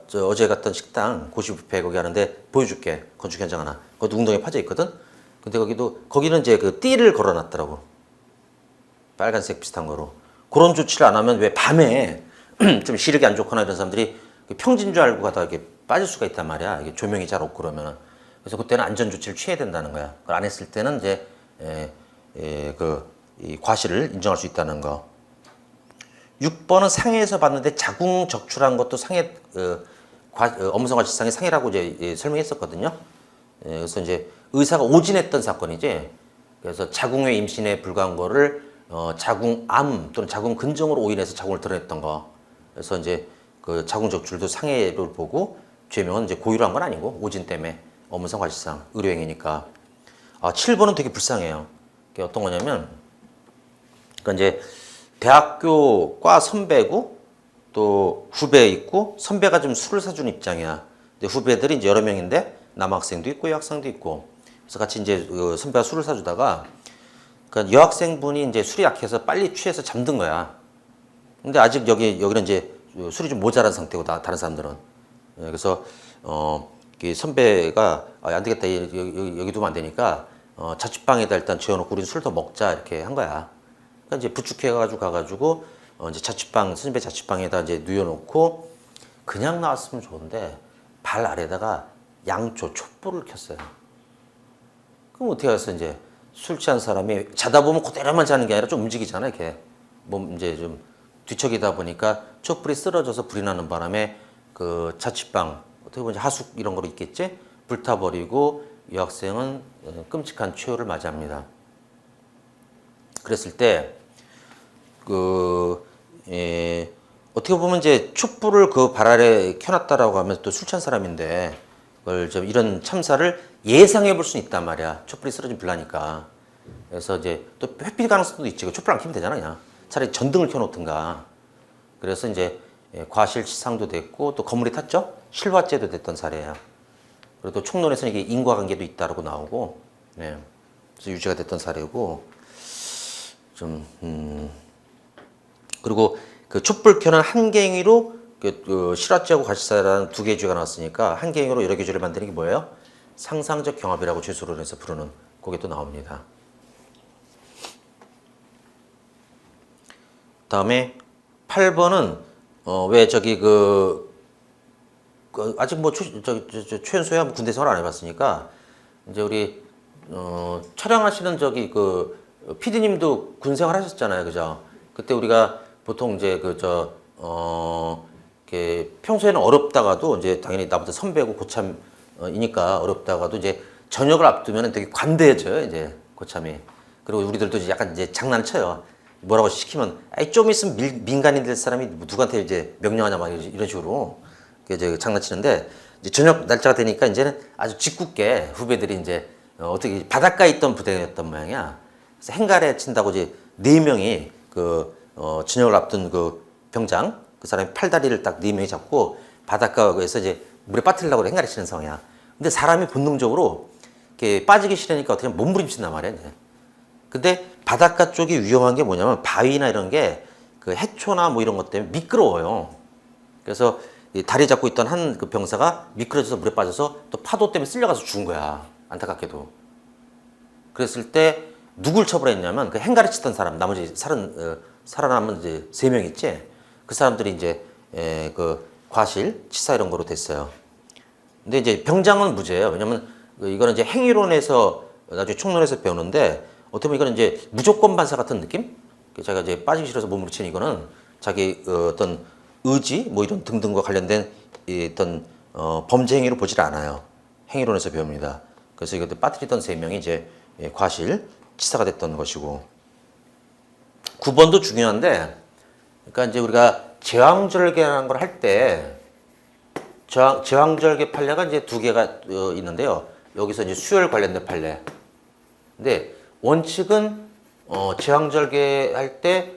저 어제 갔던 식당 고시뷔페 거기 하는데 보여줄게. 건축 현장 하나. 거기도 웅덩이 파져 있거든. 근데 거기는 이제 그 띠를 걸어놨더라고. 빨간색 비슷한 거로. 그런 조치를 안 하면 왜 밤에 좀 시력이 안 좋거나 이런 사람들이 평지인 줄 알고 가다가 이렇게 빠질 수가 있단 말이야. 이게 조명이 잘 없고 그러면은. 그래서 그때는 안전 조치를 취해야 된다는 거야. 그걸 안 했을 때는 이제 이 과실을 인정할 수 있다는 거. 6번은 상해에서 봤는데 자궁 적출한 것도 상해 업무상 과실상의 상해라고 이제 설명했었거든요. 그래서 이제 의사가 오진했던 사건이지. 그래서 자궁의 임신에 불과한 거를 자궁암 또는 자궁 근정으로 오인해서 자궁을 드러냈던 거. 그래서 이제 그 자궁 적출도 상해를 보고 죄명은 이제 고의로 한 건 아니고 오진 때문에 업무상 과실상 의료행위니까. 7번은 되게 불쌍해요. 그게 어떤 거냐면 그러니까 이제 대학교 과 선배고 또 후배 있고 선배가 좀 술을 사주는 입장이야. 근데 후배들이 이제 여러 명인데 남학생도 있고 여학생도 있고. 그래서 같이 이제 선배가 술을 사주다가 그러니까 여학생분이 이제 술이 약해서 빨리 취해서 잠든 거야. 근데 아직 여기는 이제 술이 좀 모자란 상태고 다른 사람들은. 그래서 선배가 안 되겠다 여기 두면 안 되니까 자취방에다 일단 재워놓고 우리 술 더 먹자 이렇게 한 거야. 그러니까 이제 부축해가지고 이제 선배 자취방에다 이제 누워놓고 그냥 나왔으면 좋은데 발 아래다가 양초 촛불을 켰어요. 그럼 어떻게 해서 이제 술 취한 사람이 자다 보면 그대로만 자는 게 아니라 좀 움직이잖아 이렇게 몸 이제 좀 뒤척이다 보니까 촛불이 쓰러져서 불이 나는 바람에 그 자취방 어떻게 보면 하숙 이런 거로 있겠지 불타버리고 여학생은 끔찍한 최후를 맞이합니다. 그랬을 때 어떻게 보면 이제 촛불을 그 발 아래 켜놨다라고 하면 또 술 취한 사람인데 그걸 좀 이런 참사를 예상해 볼 수는 있단 말이야. 촛불이 쓰러진 불나니까. 그래서 이제 또 회피 가능성도 있지. 촛불 안 켜면 되잖아 그냥. 차라리 전등을 켜놓든가. 그래서 이제 과실치상도 됐고 또 건물이 탔죠. 실화죄도 됐던 사례예요. 그리고 또 총론에서는 이게 인과관계도 있다라고 나오고, 네. 그래서 유죄가 됐던 사례고, 그리고 그 촛불 켜는 한갱이로 실화죄하고 과실사라는 두 개의 죄가 나왔으니까 한갱이로 여러 개 죄를 만드는 게 뭐예요? 상상적 경합이라고 죄수론에서 부르는 그게 또 나옵니다. 다음에 8번은 왜 저기 아직 뭐 최연소야 군대 생활 안 해봤으니까 이제 우리 촬영하시는 저기 PD님도 군 생활 하셨잖아요, 그죠? 그때 우리가 보통 이제 이렇게 평소에는 어렵다가도 이제 당연히 나보다 선배고 고참이니까 어렵다가도 이제 저녁을 앞두면 되게 관대해져요, 이제 고참이. 그리고 우리들도 이제 약간 이제 장난쳐요. 뭐라고 시키면, 아이, 좀 있으면 민간인 될 사람이 누구한테 이제 명령하냐, 막 이런 식으로 이제 장난치는데, 이제 저녁 날짜가 되니까 이제는 아주 짓궂게 후배들이 이제 어떻게 바닷가에 있던 부대였던 모양이야. 그래서 행가래 친다고 이제 4명이 저녁을 앞둔 그 병장, 그 사람이 팔다리를 딱 4명이 잡고 바닷가에서 이제 물에 빠뜨리려고 행가래 치는 상황이야. 근데 사람이 본능적으로 이렇게 빠지기 싫으니까 어떻게 몸부림친단 말이야, 이제. 근데 바닷가 쪽이 위험한 게 뭐냐면 바위나 이런 게 그 해초나 뭐 이런 것 때문에 미끄러워요. 그래서 이 다리 잡고 있던 한 그 병사가 미끄러져서 물에 빠져서 또 파도 때문에 쓸려가서 죽은 거야. 안타깝게도. 그랬을 때 누굴 처벌했냐면 그 행가를 치던 사람, 나머지 살아남은 이제 3명 있지. 그 사람들이 이제 그 과실, 치사 이런 거로 됐어요. 근데 이제 병장은 무죄예요. 왜냐면 이거는 이제 행위론에서 나중에 총론에서 배우는데 어떻게 보면 이거는 이제 무조건 반사 같은 느낌? 자기가 이제 빠지기 싫어서 몸으로 치는 이거는 자기 어떤 의지 뭐 이런 등등과 관련된 어떤 범죄 행위로 보질 않아요. 행위론에서 배웁니다. 그래서 이것도 빠뜨리던 3명이 이제 과실, 치사가 됐던 것이고. 9번도 중요한데, 그러니까 이제 우리가 제왕절개라는 걸 할 때 제왕절개 판례가 이제 2개가 있는데요. 여기서 이제 수혈 관련된 판례. 근데 원칙은 제왕절개 할 때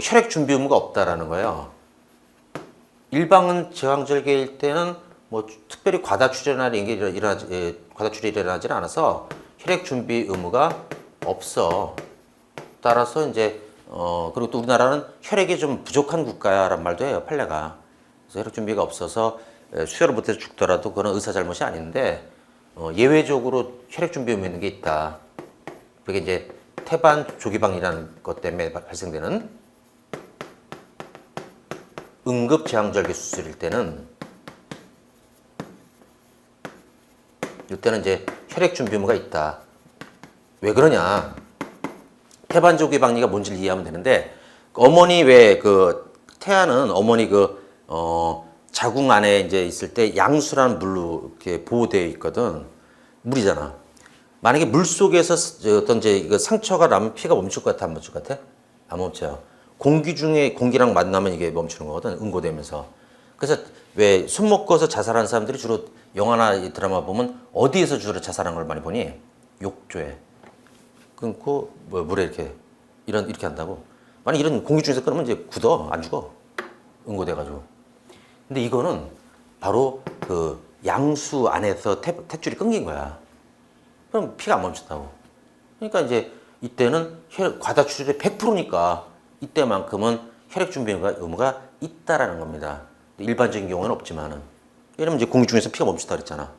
혈액 준비 의무가 없다라는 거예요. 일방은 제왕절개일 때는 뭐 특별히 과다 출혈이나 이런 게 과다 출혈이 일어나지는 않아서 혈액 준비 의무가 없어. 따라서 이제 그리고 또 우리나라는 혈액이 좀 부족한 국가라는 말도 해요, 판례가. 그래서 혈액 준비가 없어서 수혈을 못해서 죽더라도 그건 의사 잘못이 아닌데 예외적으로 혈액 준비 의무 있는 게 있다. 그게 이제 태반 조기방이라는 것 때문에 발생되는 응급 제왕절개 수술일 때는 이때는 이제 혈액 준비 의무가 있다. 왜 그러냐? 태반 조기방리가 뭔지를 이해하면 되는데 어머니 왜 태아는 어머니 자궁 안에 이제 있을 때 양수라는 물로 이렇게 보호되어 있거든. 물이잖아. 만약에 물 속에서 어떤 이제 이거 상처가 나면 피가 멈출 것 같아, 안 멈출 것 같아? 안 멈춰요. 공기 중에 공기랑 만나면 이게 멈추는 거거든, 응고되면서. 그래서 왜 숨 먹고서 자살하는 사람들이 주로 영화나 드라마 보면 어디에서 주로 자살하는 걸 많이 보니? 욕조에. 끊고 물에 이렇게 한다고. 만약 이런 공기 중에서 끊으면 이제 굳어, 안 죽어. 응고돼가지고. 근데 이거는 바로 그 양수 안에서 탯줄이 끊긴 거야. 그럼 피가 안 멈춘다고. 그러니까 이제 이때는 과다 출혈이 100%니까 이때만큼은 혈액 준비 의무가 있다라는 겁니다. 일반적인 경우는 없지만은. 왜냐면 이제 공기 중에서 피가 멈춘다 그랬잖아.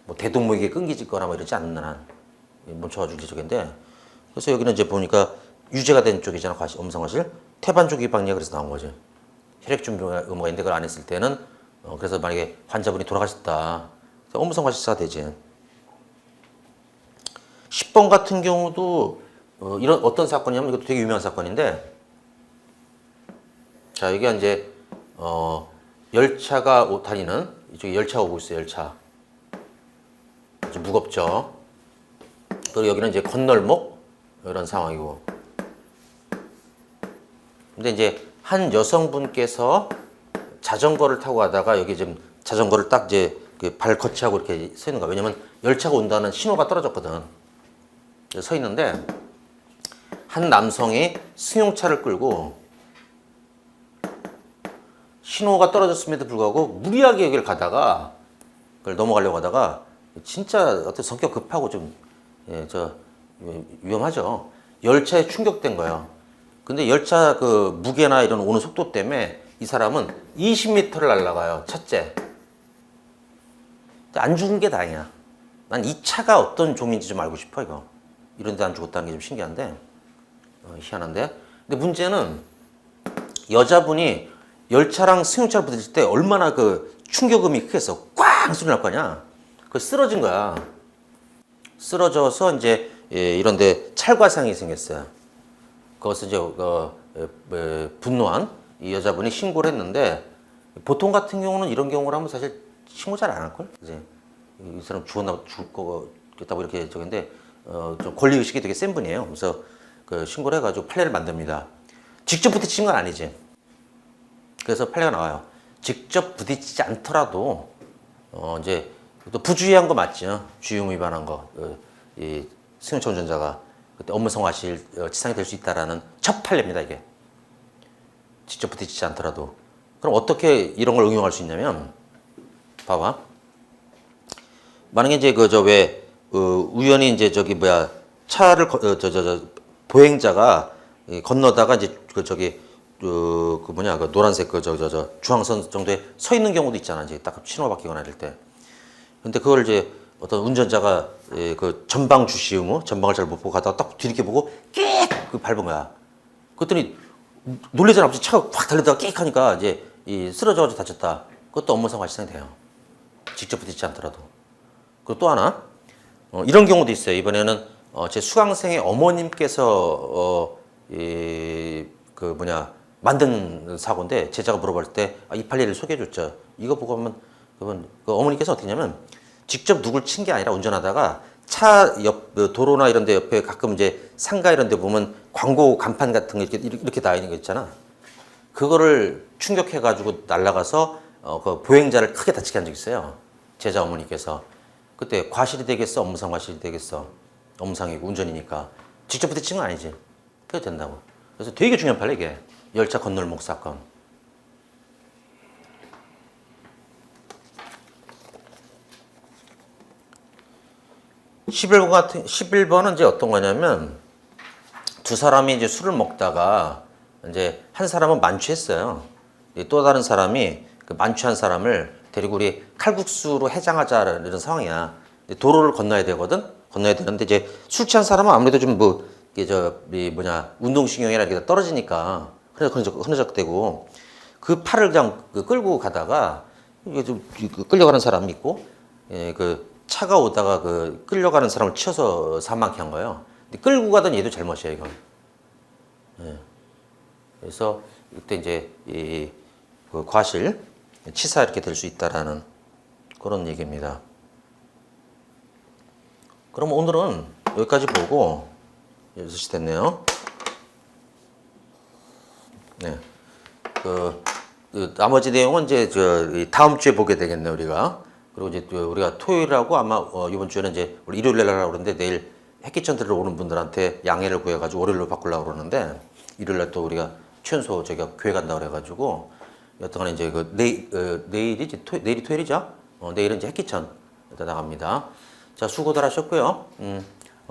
뭐 대동맥이 끊기거나 뭐 이러지 않는 한 멈춰가지고 이제 저긴데. 그래서 여기는 이제 보니까 유죄가 된 쪽이잖아, 음성과실. 태반 조기방리가 그래서 나온 거지. 혈액 준비 의무가 있는데 그걸 안 했을 때는 그래서 만약에 환자분이 돌아가셨다. 음성과실사가 되지. 10번 같은 경우도 이런 어떤 사건이냐면 이것도 되게 유명한 사건인데, 자 여기가 이제 열차가 다니는 이쪽에 열차가 오고 있어요. 열차 아주 무겁죠. 그리고 여기는 이제 건널목 이런 상황이고. 근데 이제 한 여성분께서 자전거를 타고 가다가 여기 지금 자전거를 딱 이제 발 거치하고 이렇게 서 있는 거야. 왜냐면 열차가 온다는 신호가 떨어졌거든. 서 있는데 한 남성이 승용차를 끌고 신호가 떨어졌음에도 불구하고 무리하게 여기를 가다가 그걸 넘어가려고 하다가 진짜 어떤 성격 급하고 좀 위험하죠. 열차에 충격된 거예요. 근데 열차 그 무게나 이런 오는 속도 때문에 이 사람은 20m를 날아가요. 첫째. 안 죽은 게 다행이야. 난 이 차가 어떤 종인지 좀 알고 싶어, 이거. 이런 데 안 죽었다는 게 좀 신기한데, 희한한데. 근데 문제는 여자분이 열차랑 승용차를 부딪힐 때 얼마나 그 충격음이 크겠어. 꽝 소리 날 거 아니야. 그 쓰러진 거야. 쓰러져서 이제 예, 이런데 찰과상이 생겼어요. 그것을 이제 분노한 이 여자분이 신고를 했는데 보통 같은 경우는 이런 경우를 하면 사실 신고 잘 안 할 걸. 이제 이 사람 죽었나 죽을 거겠다고 이렇게 저긴데 좀 권리 의식이 되게 센 분이에요. 그래서 그 신고를 해가지고 판례를 만듭니다. 직접 부딪힌 건 아니지. 그래서 판례가 나와요. 직접 부딪히지 않더라도 이제 또 부주의한 거 맞죠? 주의무 위반한 거. 이 승용차 운전자가 그때 업무성 과실치상이 될 수 있다라는 첫 판례입니다, 이게. 직접 부딪히지 않더라도. 그럼 어떻게 이런 걸 응용할 수 있냐면, 봐봐. 만약에 이제 우연히 이제 차를 보행자가 건너다가 이제 노란색 중앙선 정도에 서 있는 경우도 있잖아. 이제 딱 신호 바뀌거나 이럴 때. 근데 그걸 이제 어떤 운전자가 그 전방 주시 의무, 전방을 잘 못 보고 가다가 딱 뒤늦게 보고 끽! 그 밟은 거야. 그랬더니 놀라잖아. 갑자기 차가 확 달리다가 끽 하니까 이제 쓰러져가지고 다쳤다. 그것도 업무상 과실치상이 돼요. 직접 부딪히지 않더라도. 그리고 또 하나, 이런 경우도 있어요. 이번에는 제 수강생의 어머님께서 만든 사고인데 제자가 물어볼 때 이 판례를 소개해줬죠. 이거 보고 하면 그 어머니께서 어떻게 했냐면 직접 누굴 친 게 아니라 운전하다가 차 옆 도로나 이런 데 옆에 가끔 이제 상가 이런 데 보면 광고 간판 같은 게 이렇게 나 있는 거 있잖아. 그거를 충격해 가지고 날아가서 그 보행자를 크게 다치게 한 적이 있어요. 제자 어머니께서. 그때 과실이 되겠어? 업무상 과실이 되겠어? 업무상이고 운전이니까. 직접 부딪힌 건 아니지. 그래도 된다고. 그래서 되게 중요한 판례 이게. 열차 건널목 사건. 11번은 이제 어떤 거냐면 두 사람이 이제 술을 먹다가 이제 한 사람은 만취했어요. 또 다른 사람이 그 만취한 사람을 데리고 우리 칼국수로 해장하자 이런 상황이야. 도로를 건너야 되거든. 건너야 되는데 이제 술 취한 사람은 아무래도 좀 운동신경이나 이렇게 떨어지니까 흐느적대고 그 팔을 그냥 끌고 가다가 이게 좀 끌려가는 사람이 있고 그 차가 오다가 그 끌려가는 사람을 치어서 사망케 한 거예요. 근데 끌고 가던 얘도 잘못이에요, 이건. 예. 그래서 이때 이제 그 과실, 치사 이렇게 될 수 있다라는 그런 얘기입니다. 그럼 오늘은 여기까지 보고 6시 됐네요. 네. 나머지 내용은 이제 다음 주에 보게 되겠네요, 우리가. 그리고 이제 우리가 토요일하고 아마 이번 주에는 이제 우리 일요일 날 하려고 그러는데 내일 핵기천 들어오는 분들한테 양해를 구해가지고 월요일로 바꾸려고 그러는데 일요일 날 또 우리가 최연소 저희가 교회 간다고 그래가지고 여튼간에 이제 내일이 토요일이죠? 내일은 이제 핵기천 나갑니다. 자, 수고들 하셨고요.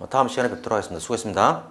다음 시간에 뵙도록 하겠습니다. 수고했습니다.